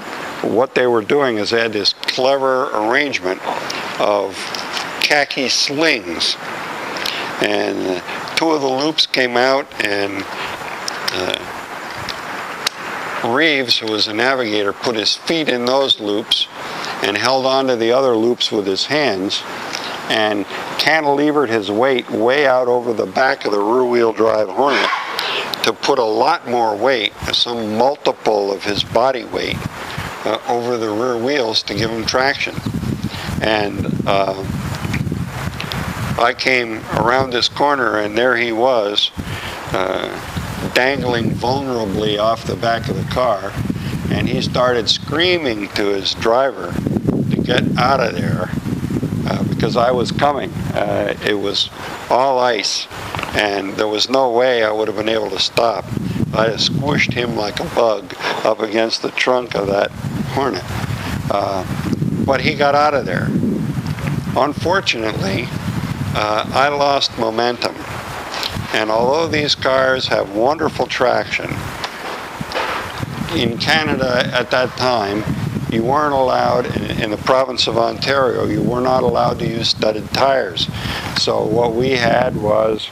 they were doing is they had this clever arrangement of khaki slings, and two of the loops came out, and Reeves, who was a navigator, put his feet in those loops and held on to the other loops with his hands, and cantilevered his weight way out over the back of the rear-wheel drive Hornet to put a lot more weight, some multiple of his body weight, over the rear wheels to give him traction. And I came around this corner, and there he was, dangling vulnerably off the back of the car, and he started screaming to his driver to get out of there, because I was coming. It was all ice, and there was no way I would have been able to stop. I had squished him like a bug up against the trunk of that Hornet. But he got out of there. Unfortunately, I lost momentum. And although these cars have wonderful traction, in Canada at that time, you weren't allowed, in the province of Ontario, you were not allowed to use studded tires. So what we had was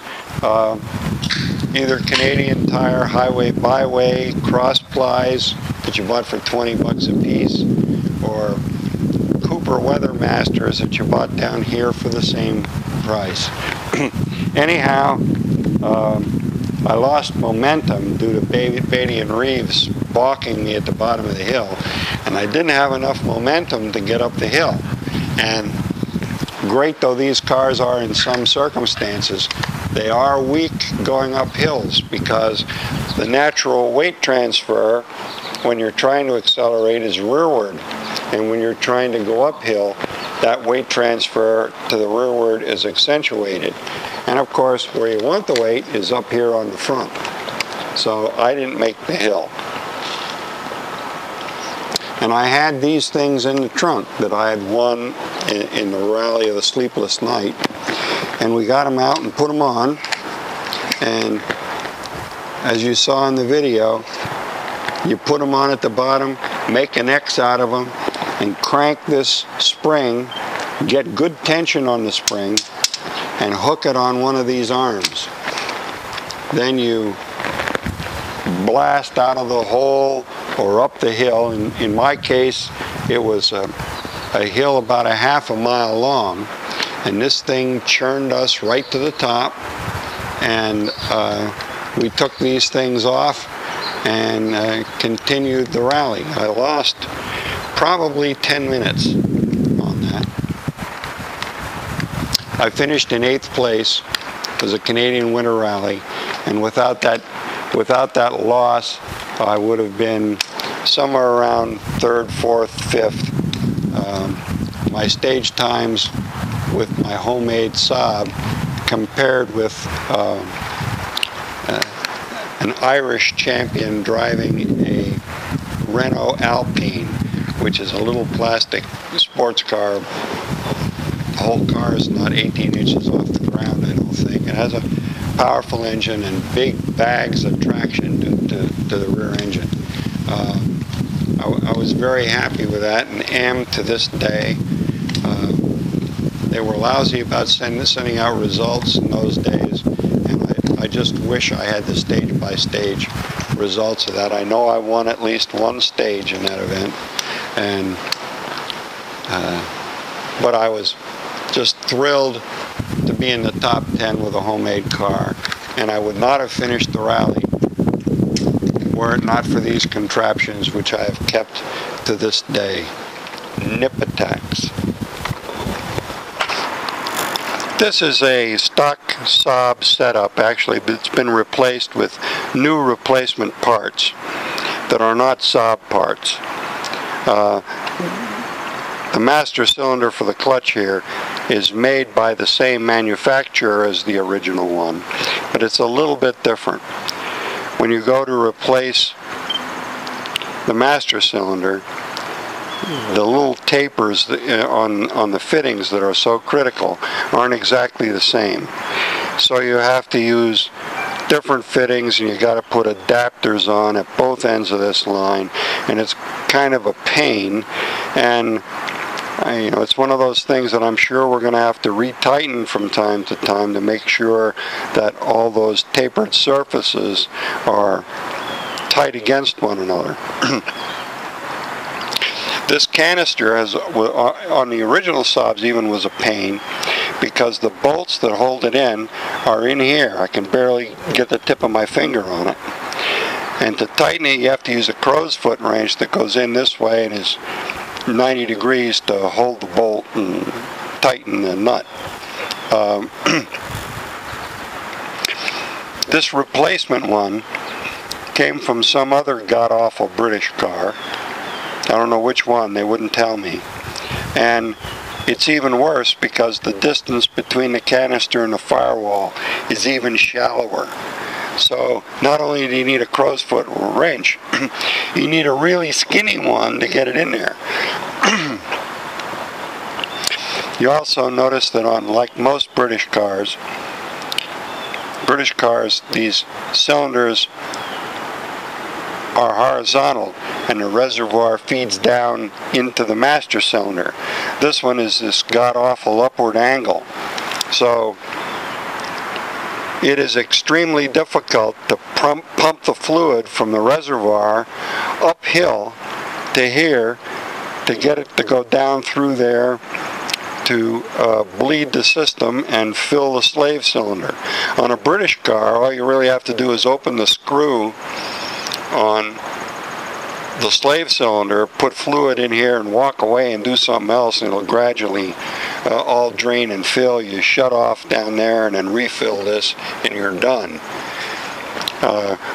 either Canadian Tire, Highway Byway, cross plies that you bought for 20 bucks a piece, or Cooper Weathermasters that you bought down here for the same price. Anyhow, I lost momentum due to Beatty and Reeves balking me at the bottom of the hill, and I didn't have enough momentum to get up the hill. And great though these cars are in some circumstances, they are weak going up hills because the natural weight transfer when you're trying to accelerate is rearward, and when you're trying to go uphill, that weight transfer to the rearward is accentuated. And of course, where you want the weight is up here on the front. So I didn't make the hill. And I had these things in the trunk that I had won in the rally of the Sleepless Night. And we got them out and put them on. And as you saw in the video, you put them on at the bottom, make an X out of them, and crank this spring, get good tension on the spring, and hook it on one of these arms. Then you blast out of the hole or up the hill. In my case, it was a hill about a half a mile long, and this thing churned us right to the top, and we took these things off and continued the rally. I lost probably 10 minutes on that. I finished in 8th place. It was a Canadian Winter Rally, and without that loss, I would have been somewhere around 3rd, 4th, 5th. My stage times with my homemade Saab compared with an Irish champion driving a Renault Alpine, which is a little plastic sports car. The whole car is not 18 inches off the ground, I don't think. It has a powerful engine and big bags of traction to the rear engine. I was very happy with that, and am to this day. They were lousy about sending out results in those days, and I just wish I had the stage-by-stage results of that. I know I won at least one stage in that event, and but I was just thrilled to be in the top 10 with a homemade car, and I would not have finished the rally were it not for these contraptions, which I have kept to this day. Nip attacks. This is a stock Saab setup. Actually, it's been replaced with new replacement parts that are not Saab parts. The master cylinder for the clutch here is made by the same manufacturer as the original one, but it's a little bit different. When you go to replace the master cylinder, the little tapers on the fittings that are so critical aren't exactly the same. So you have to use different fittings, and you got to put adapters on at both ends of this line, and it's kind of a pain. And it's one of those things that I'm sure we're going to have to retighten from time to time to make sure that all those tapered surfaces are tight against one another. This canister on the original Saabs even was a pain, because the bolts that hold it in are in here. I can barely get the tip of my finger on it. And to tighten it, you have to use a crow's foot wrench that goes in this way and is 90 degrees to hold the bolt and tighten the nut. This replacement one came from some other god-awful British car. I don't know which one, they wouldn't tell me. And it's even worse because the distance between the canister and the firewall is even shallower. So not only do you need a crow's foot wrench, you need a really skinny one to get it in there. You also notice that on, like most British cars, these cylinders are horizontal and the reservoir feeds down into the master cylinder. This one is this god-awful upward angle. So it is extremely difficult to pump the fluid from the reservoir uphill to here to get it to go down through there to bleed the system and fill the slave cylinder. On a British car, all you really have to do is open the screw on the slave cylinder, put fluid in here and walk away and do something else, and it'll gradually all drain and fill. You shut off down there and then refill this and you're done.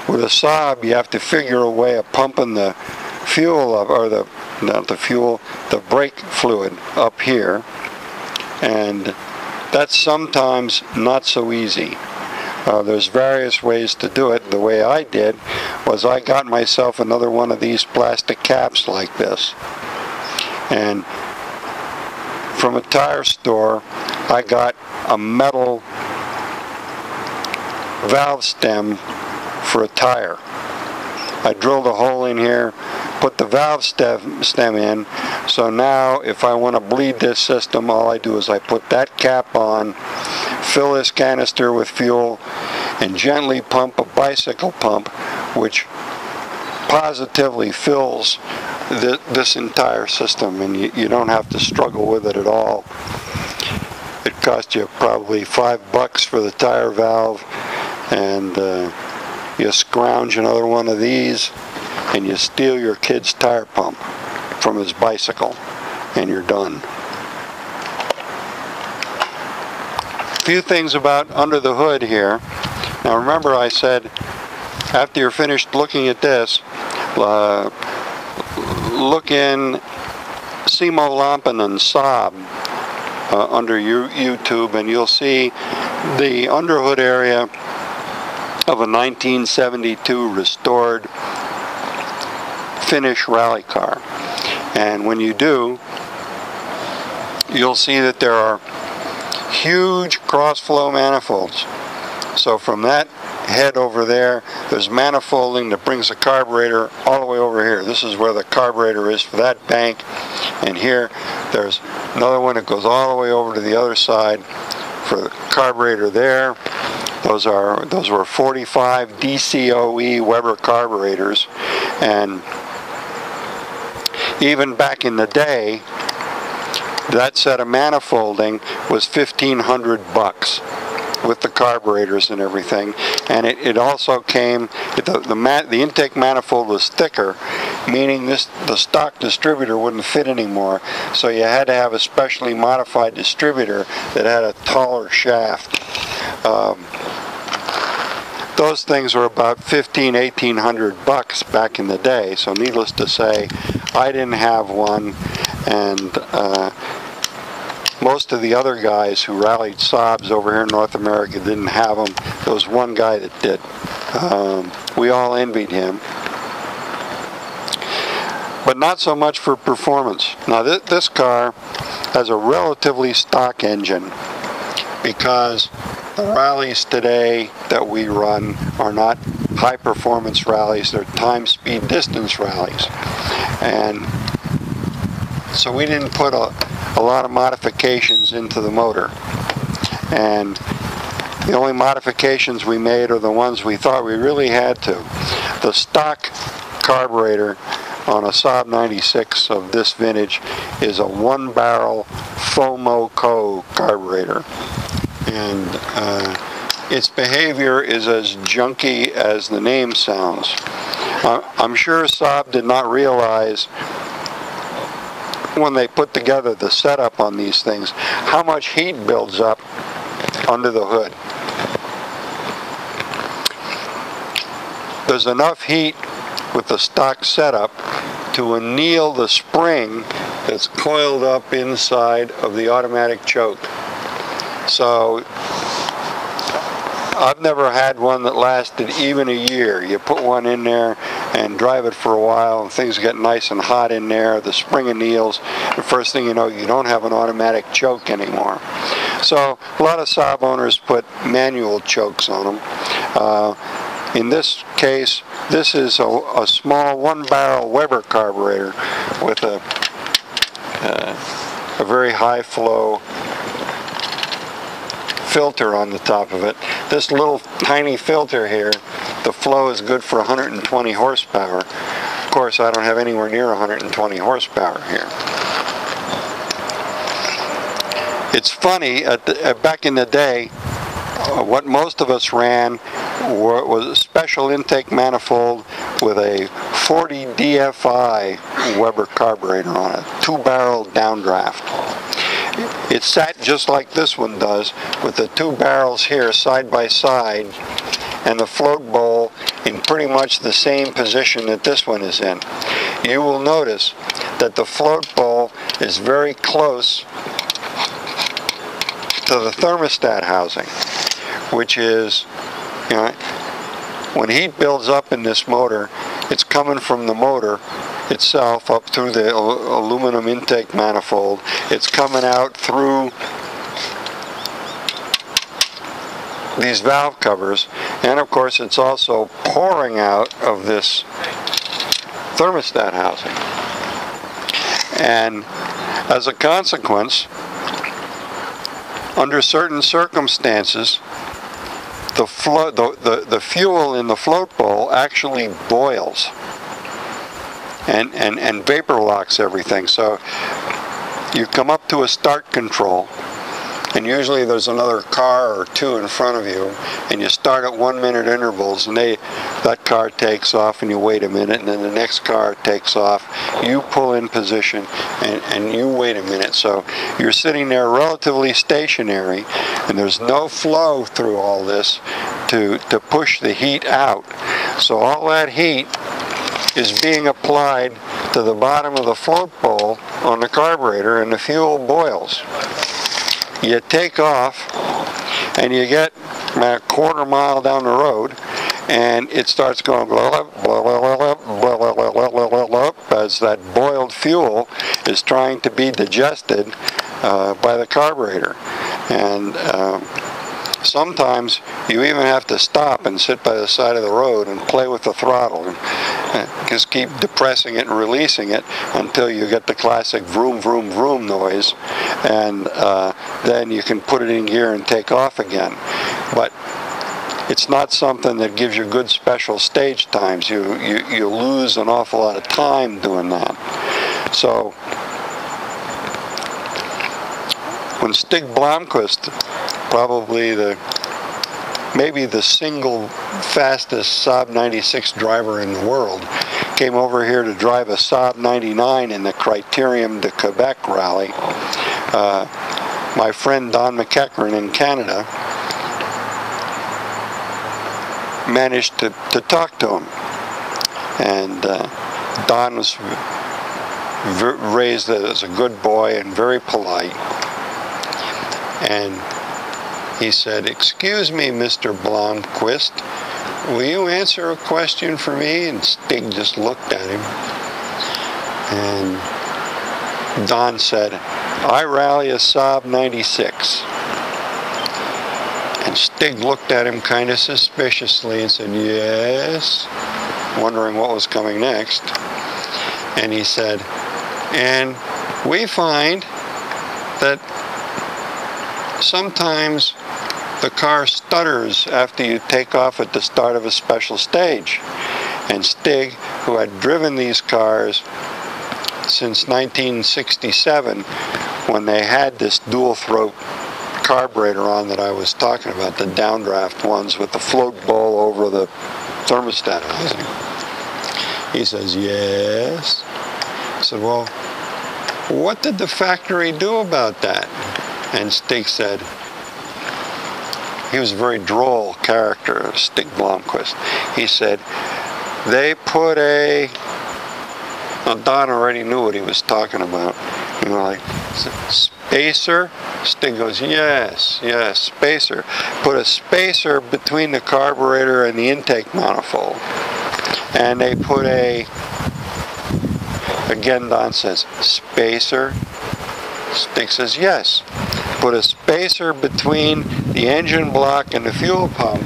With a Saab, you have to figure a way of pumping the fuel up, or the brake fluid up here, and that's sometimes not so easy. There's various ways to do it. The way I did was I got myself another one of these plastic caps like this, and from a tire store I got a metal valve stem for a tire. I drilled a hole in here, put the valve stem in, so now if I want to bleed this system, all I do is I put that cap on, fill this canister with fuel, and gently pump a bicycle pump, which positively fills this entire system, and you don't have to struggle with it at all. It cost you probably $5 for the tire valve, and you scrounge another one of these and you steal your kid's tire pump from his bicycle and you're done. A few things about under the hood here. Now remember, I said after you're finished looking at this, look in Simo Lampinen Saab under YouTube, and you'll see the underhood area of a 1972 restored Finnish rally car. And when you do, you'll see that there are huge cross-flow manifolds. So from that head over there, there's manifolding that brings the carburetor all the way over here. This is where the carburetor is for that bank, and here there's another one that goes all the way over to the other side for the carburetor there. Those were 45 DCOE Weber carburetors, and even back in the day, that set of manifolding was $1,500 with the carburetors and everything. And it also came, the intake manifold was thicker, meaning the stock distributor wouldn't fit anymore. So you had to have a specially modified distributor that had a taller shaft. Those things were about $1,800 back in the day. So needless to say, I didn't have one, and most of the other guys who rallied Saabs over here in North America didn't have them. There was one guy that did. We all envied him. But not so much for performance. Now this car has a relatively stock engine, because the rallies today that we run are not high performance rallies, they're time, speed, distance rallies. And so we didn't put a lot of modifications into the motor. And the only modifications we made are the ones we thought we really had to. The stock carburetor on a Saab 96 of this vintage is a 1-barrel FOMO-CO carburetor. And its behavior is as junky as the name sounds. I'm sure Saab did not realize when they put together the setup on these things how much heat builds up under the hood. There's enough heat with the stock setup to anneal the spring that's coiled up inside of the automatic choke. So I've never had one that lasted even a year. You put one in there and drive it for a while, and things get nice and hot in there, the spring anneals, the first thing you know, you don't have an automatic choke anymore. So a lot of Saab owners put manual chokes on them. In this case, this is a small one-barrel Weber carburetor with a very high flow filter on the top of it. This little tiny filter here, the flow is good for 120 horsepower. Of course, I don't have anywhere near 120 horsepower here. It's funny, back in the day, what most of us ran was a special intake manifold with a 40 DFI Weber carburetor on it, 2-barrel downdraft. It sat just like this one does, with the 2 barrels here side by side, and the float bowl in pretty much the same position that this one is in. You will notice that the float bowl is very close to the thermostat housing, which is, you know, when heat builds up in this motor, it's coming from the motor itself up through the aluminum intake manifold. It's coming out through these valve covers, and of course it's also pouring out of this thermostat housing. And as a consequence, under certain circumstances, the fuel in the float bowl actually boils and vapor locks everything. So you come up to a start control, and usually there's another car or two in front of you, and you start at 1 minute intervals, and that car takes off, and you wait a minute, and then the next car takes off. You pull in position, and you wait a minute. So you're sitting there relatively stationary, and there's no flow through all this to push the heat out. So all that heat is being applied to the bottom of the float bowl on the carburetor, and the fuel boils. You take off, and you get a quarter mile down the road, and it starts going blah, blah, blah, blah, blah, blah, blah, blah, blah, blah, as that boiled fuel is trying to be digested by the carburetor. And sometimes you even have to stop and sit by the side of the road and play with the throttle, and just keep depressing it and releasing it until you get the classic vroom, vroom, vroom noise, and then you can put it in gear and take off again. But it's not something that gives you good special stage times. You lose an awful lot of time doing that. So when Stig Blomqvist, probably maybe the single fastest Saab 96 driver in the world, came over here to drive a Saab 99 in the Criterium de Quebec rally, my friend Don McEachran in Canada managed to talk to him. And Don was raised as a good boy and very polite. And he said, "Excuse me, Mr. Blomqvist, will you answer a question for me?" And Stig just looked at him. And Don said, "I rally a Saab 96. And Stig looked at him kind of suspiciously and said, "Yes," wondering what was coming next. And he said, "And we find that sometimes the car stutters after you take off at the start of a special stage." And Stig, who had driven these cars since 1967, when they had this dual throat carburetor on that I was talking about, the downdraft ones with the float bowl over the thermostat housing, he says, "Yes." I said, "Well, what did the factory do about that?" And Stig said, he was a very droll character, Stig Blomqvist. He said, "They put now Don already knew what he was talking about. You know, like, spacer?" Stig goes, yes, spacer. Put a spacer between the carburetor and the intake manifold. and they put again Don says, spacer. Stig says yes. Put a spacer between the engine block and the fuel pump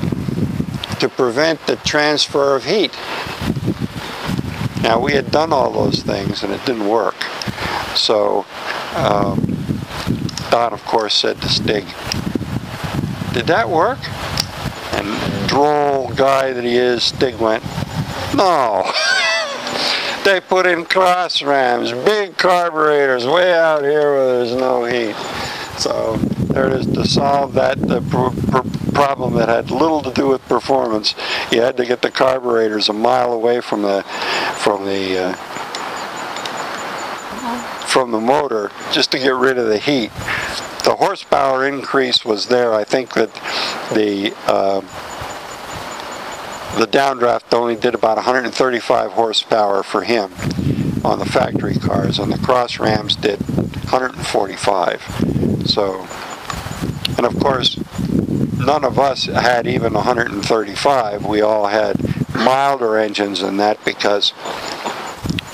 to prevent the transfer of heat. Now, we had done all those things and it didn't work. So Don, of course, said to Stig, did that work? And droll guy that he is, Stig went, no. They put in cross rams, big carburetors way out here where there's no heat. So there it is. To solve that problem that had little to do with performance, you had to get the carburetors a mile away from the motor just to get rid of the heat. The horsepower increase was there. I think that the downdraft only did about 135 horsepower for him on the factory cars, and the cross rams did 145. So, and of course, none of us had even 135. We all had milder engines than that because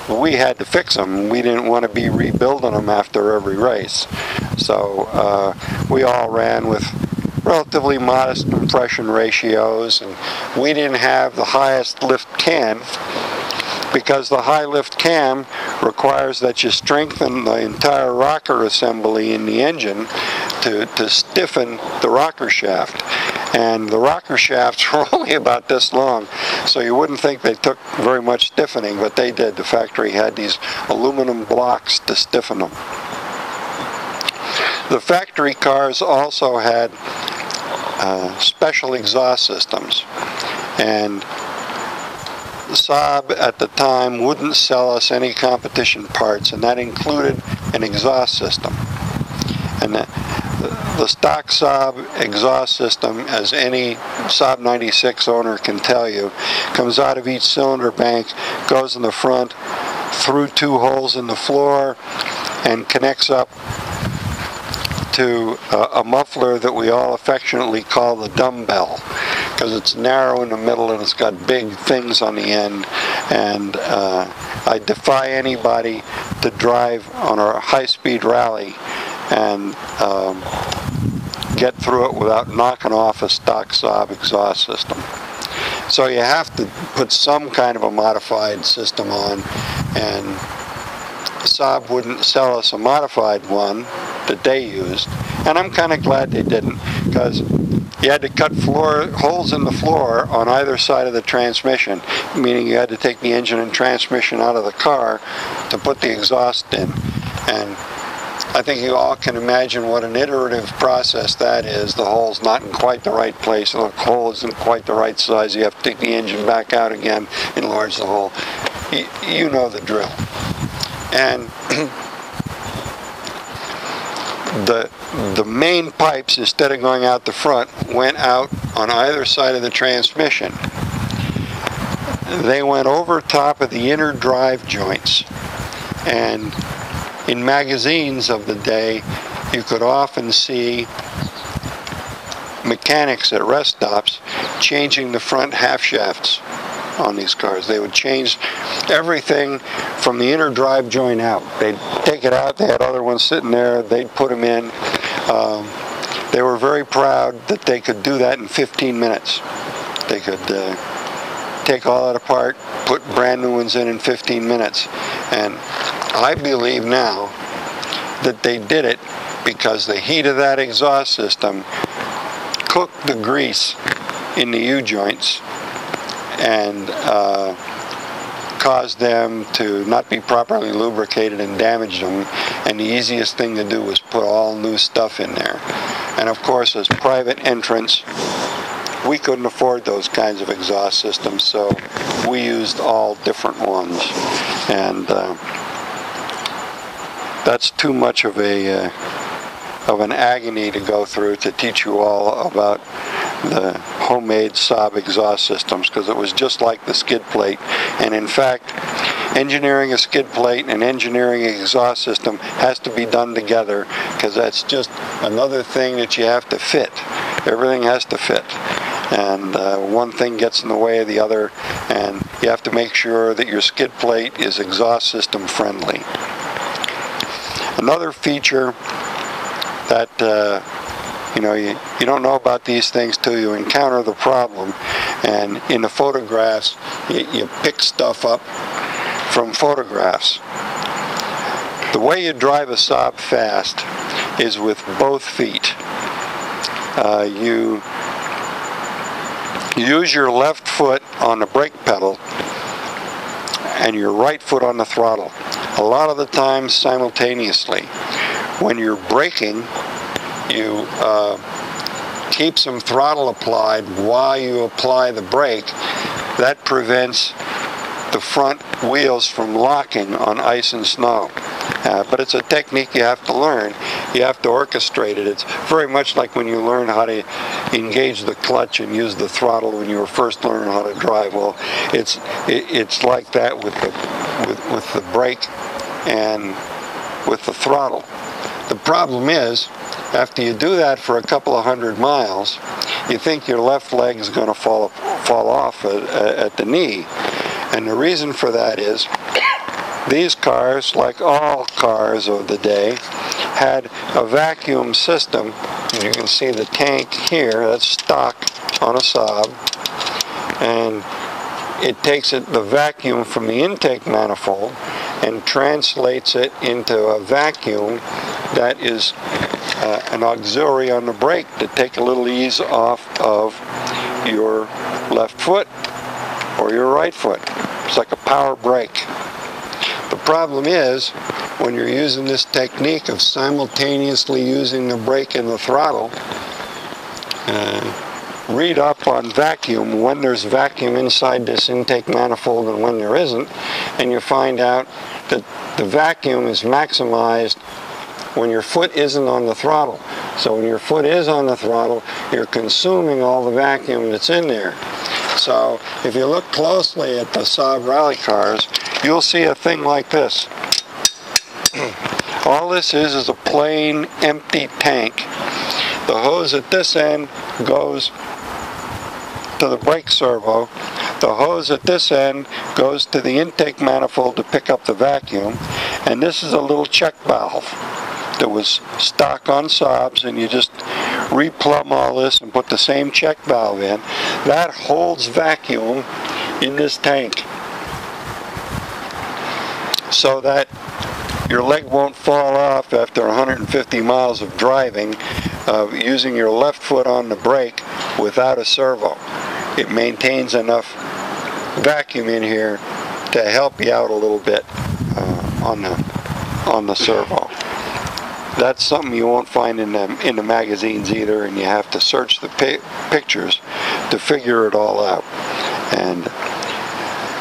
we had to fix them. We didn't want to be rebuilding them after every race. So we all ran with relatively modest compression ratios, and we didn't have the highest lift cam because the high lift cam requires that you strengthen the entire rocker assembly in the engine to stiffen the rocker shaft. And the rocker shafts were only about this long, so you wouldn't think they took very much stiffening, but they did. The factory had these aluminum blocks to stiffen them. The factory cars also had special exhaust systems, and Saab at the time wouldn't sell us any competition parts, and that included an exhaust system. And the stock Saab exhaust system, as any Saab 96 owner can tell you, comes out of each cylinder bank, goes in the front, through two holes in the floor, and connects up to a muffler that we all affectionately call the dumbbell, because it's narrow in the middle and it's got big things on the end. And I defy anybody to drive on a high-speed rally and get through it without knocking off a stock Saab exhaust system. So you have to put some kind of a modified system on, and Saab wouldn't sell us a modified one that they used, and I'm kind of glad they didn't, because you had to cut holes in the floor on either side of the transmission, meaning you had to take the engine and transmission out of the car to put the exhaust in. And I think you all can imagine what an iterative process that is. The hole's not in quite the right place, the hole isn't quite the right size, you have to take the engine back out again, enlarge the hole. You know the drill. And the main pipes, instead of going out the front, went out on either side of the transmission. They went over top of the inner drive joints. And in magazines of the day, you could often see mechanics at rest stops changing the front half shafts on these cars. They would change everything from the inner drive joint out. They'd take it out, they had other ones sitting there, they'd put them in. They were very proud that they could do that in 15 minutes. They could take all that apart, put brand new ones in 15 minutes. And I believe now that they did it because the heat of that exhaust system cooked the grease in the U-joints and caused them to not be properly lubricated and damaged them, and the easiest thing to do was put all new stuff in there. And of course, as private entrants, we couldn't afford those kinds of exhaust systems, so we used all different ones. And that's too much of an agony to go through to teach you all about the homemade Saab exhaust systems, because it was just like the skid plate. And in fact, engineering a skid plate and engineering an exhaust system has to be done together, because that's just another thing that you have to fit. Everything has to fit. and one thing gets in the way of the other, and you have to make sure that your skid plate is exhaust system friendly. Another feature that you don't know about these things till you encounter the problem, and in the photographs you pick stuff up from photographs. The way you drive a Saab fast is with both feet. You use your left foot on the brake pedal and your right foot on the throttle, a lot of the time simultaneously. When you're braking, you keep some throttle applied while you apply the brake. That prevents the front wheels from locking on ice and snow. But it's a technique you have to learn. You have to orchestrate it. It's very much like when you learn how to engage the clutch and use the throttle when you were first learning how to drive. Well, it's like that with the brake and with the throttle. The problem is, after you do that for a couple of 100 miles, you think your left leg is going to fall off at the knee. And the reason for that is, these cars, like all cars of the day, had a vacuum system. And you can see the tank here, that's stock on a Saab. And it takes the vacuum from the intake manifold and translates it into a vacuum that is an auxiliary on the brake to take a little ease off of your left foot or your right foot. It's like a power brake. The problem is, when you're using this technique of simultaneously using the brake and the throttle, read up on vacuum, when there's vacuum inside this intake manifold and when there isn't, and you find out that the vacuum is maximized when your foot isn't on the throttle. So when your foot is on the throttle, you're consuming all the vacuum that's in there. So if you look closely at the Saab rally cars, you'll see a thing like this. All this is a plain empty tank. The hose at this end goes to the brake servo. The hose at this end goes to the intake manifold to pick up the vacuum. And this is a little check valve that was stock on Saabs, and you just replumb all this and put the same check valve in. That holds vacuum in this tank so that your leg won't fall off after 150 miles of driving using your left foot on the brake without a servo. It maintains enough vacuum in here to help you out a little bit on the servo. That's something you won't find in the magazines either, and you have to search the pictures to figure it all out. And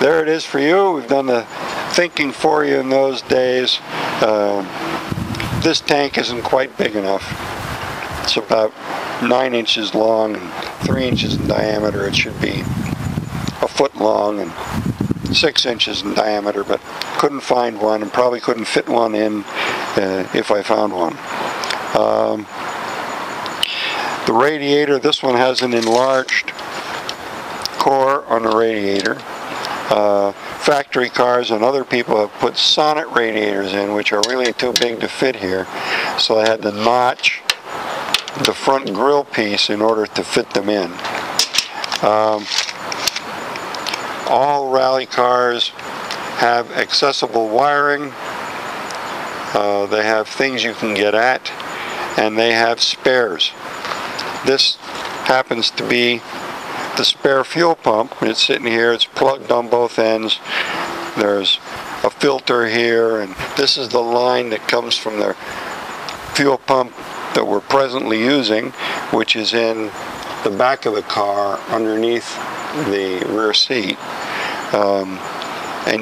there it is for you. We've done the thinking for you in those days. This tank isn't quite big enough. It's about 9 inches long and 3 inches in diameter. It should be a foot long and 6 inches in diameter, but couldn't find one, and probably couldn't fit one in if I found one. The radiator, this one has an enlarged core on the radiator. Factory cars and other people have put sonnet radiators in, which are really too big to fit here, so I had to notch the front grill piece in order to fit them in. All rally cars have accessible wiring. They have things you can get at, and they have spares. This happens to be the spare fuel pump. It's sitting here, it's plugged on both ends. There's a filter here, and this is the line that comes from the fuel pump that we're presently using, which is in the back of the car underneath the rear seat. And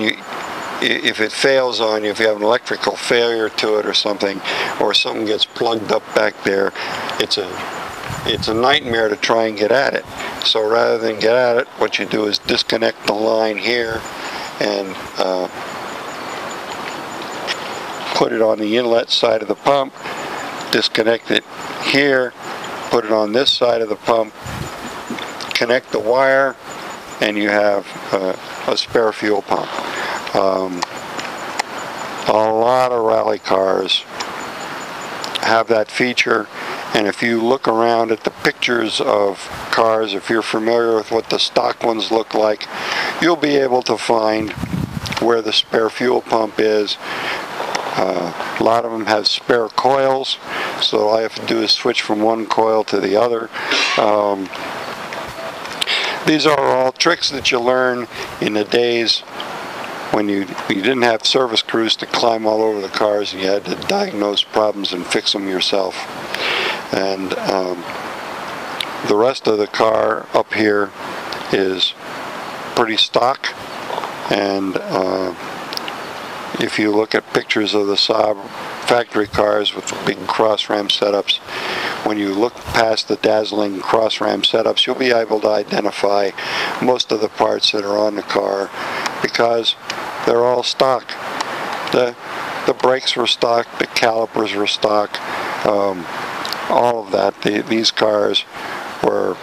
if it fails on you, if you have an electrical failure to it or something gets plugged up back there, it's a nightmare to try and get at it. So rather than get at it, what you do is disconnect the line here and put it on the inlet side of the pump, disconnect it here, put it on this side of the pump, connect the wire, and you have a spare fuel pump. A lot of rally cars have that feature, and if you look around at the pictures of cars, if you're familiar with what the stock ones look like, you'll be able to find where the spare fuel pump is. A lot of them have spare coils, so all I have to do is switch from one coil to the other. These are all tricks that you learn in the days when you didn't have service crews to climb all over the cars, and you had to diagnose problems and fix them yourself. And the rest of the car up here is pretty stock, and if you look at pictures of the Saab factory cars with the big cross-ram setups, when you look past the dazzling cross-ram setups, you'll be able to identify most of the parts that are on the car because they're all stock. The brakes were stock, the calipers were stock, all of that. These cars were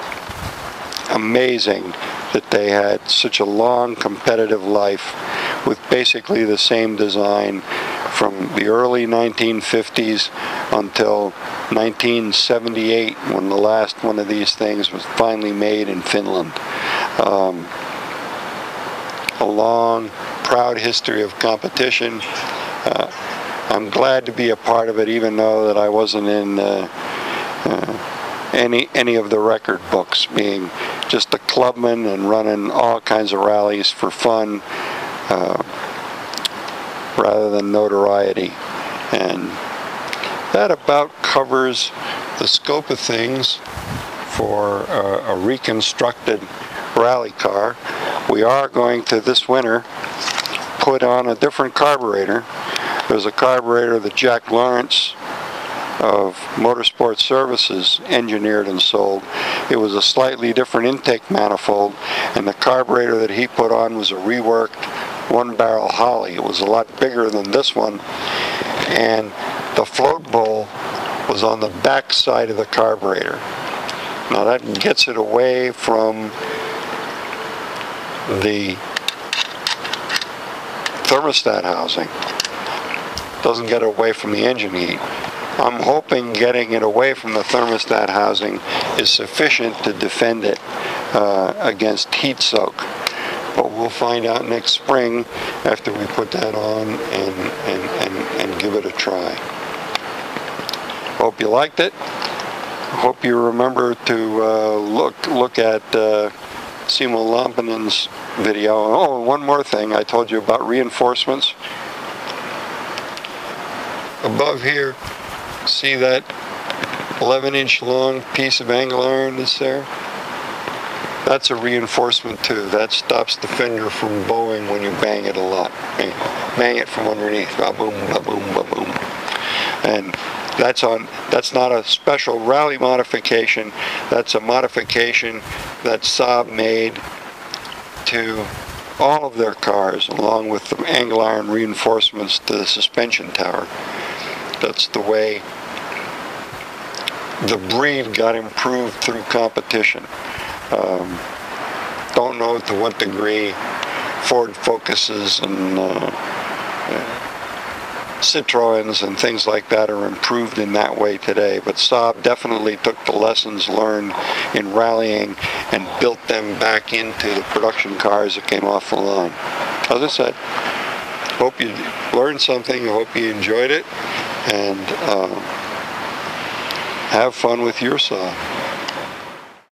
amazing that they had such a long competitive life with basically the same design from the early 1950s until 1978, when the last one of these things was finally made in Finland. A long, proud history of competition. I'm glad to be a part of it, even though that I wasn't in any of the record books, being just a clubman and running all kinds of rallies for fun rather than notoriety. And that about covers the scope of things for a reconstructed rally car. We are going to, this winter, put on a different carburetor. There's a carburetor that Jack Lawrence of Motorsport Services engineered and sold. It was a slightly different intake manifold, and the carburetor that he put on was a reworked one-barrel Holly. It was a lot bigger than this one, and the float bowl was on the back side of the carburetor. Now that gets it away from the thermostat housing. Doesn't get away from the engine heat. I'm hoping getting it away from the thermostat housing is sufficient to defend it against heat soak. But we'll find out next spring after we put that on and give it a try. Hope you liked it. Hope you remember to look at Simo Lampinen's video. Oh, one more thing. I told you about reinforcements. Above here, see that 11-inch long piece of angle iron that's there? That's a reinforcement too. That stops the fender from bowing when you bang it a lot. Bang it from underneath. Ba-boom, ba-boom, ba-boom. And that's not a special rally modification. That's a modification that Saab made to all of their cars, along with the angle iron reinforcements to the suspension tower. That's the way the breed got improved through competition. Don't know to what degree Ford Focuses and Citroens and things like that are improved in that way today, but Saab definitely took the lessons learned in rallying and built them back into the production cars that came off the line. As I said, hope you learned something, hope you enjoyed it, and have fun with your Saab.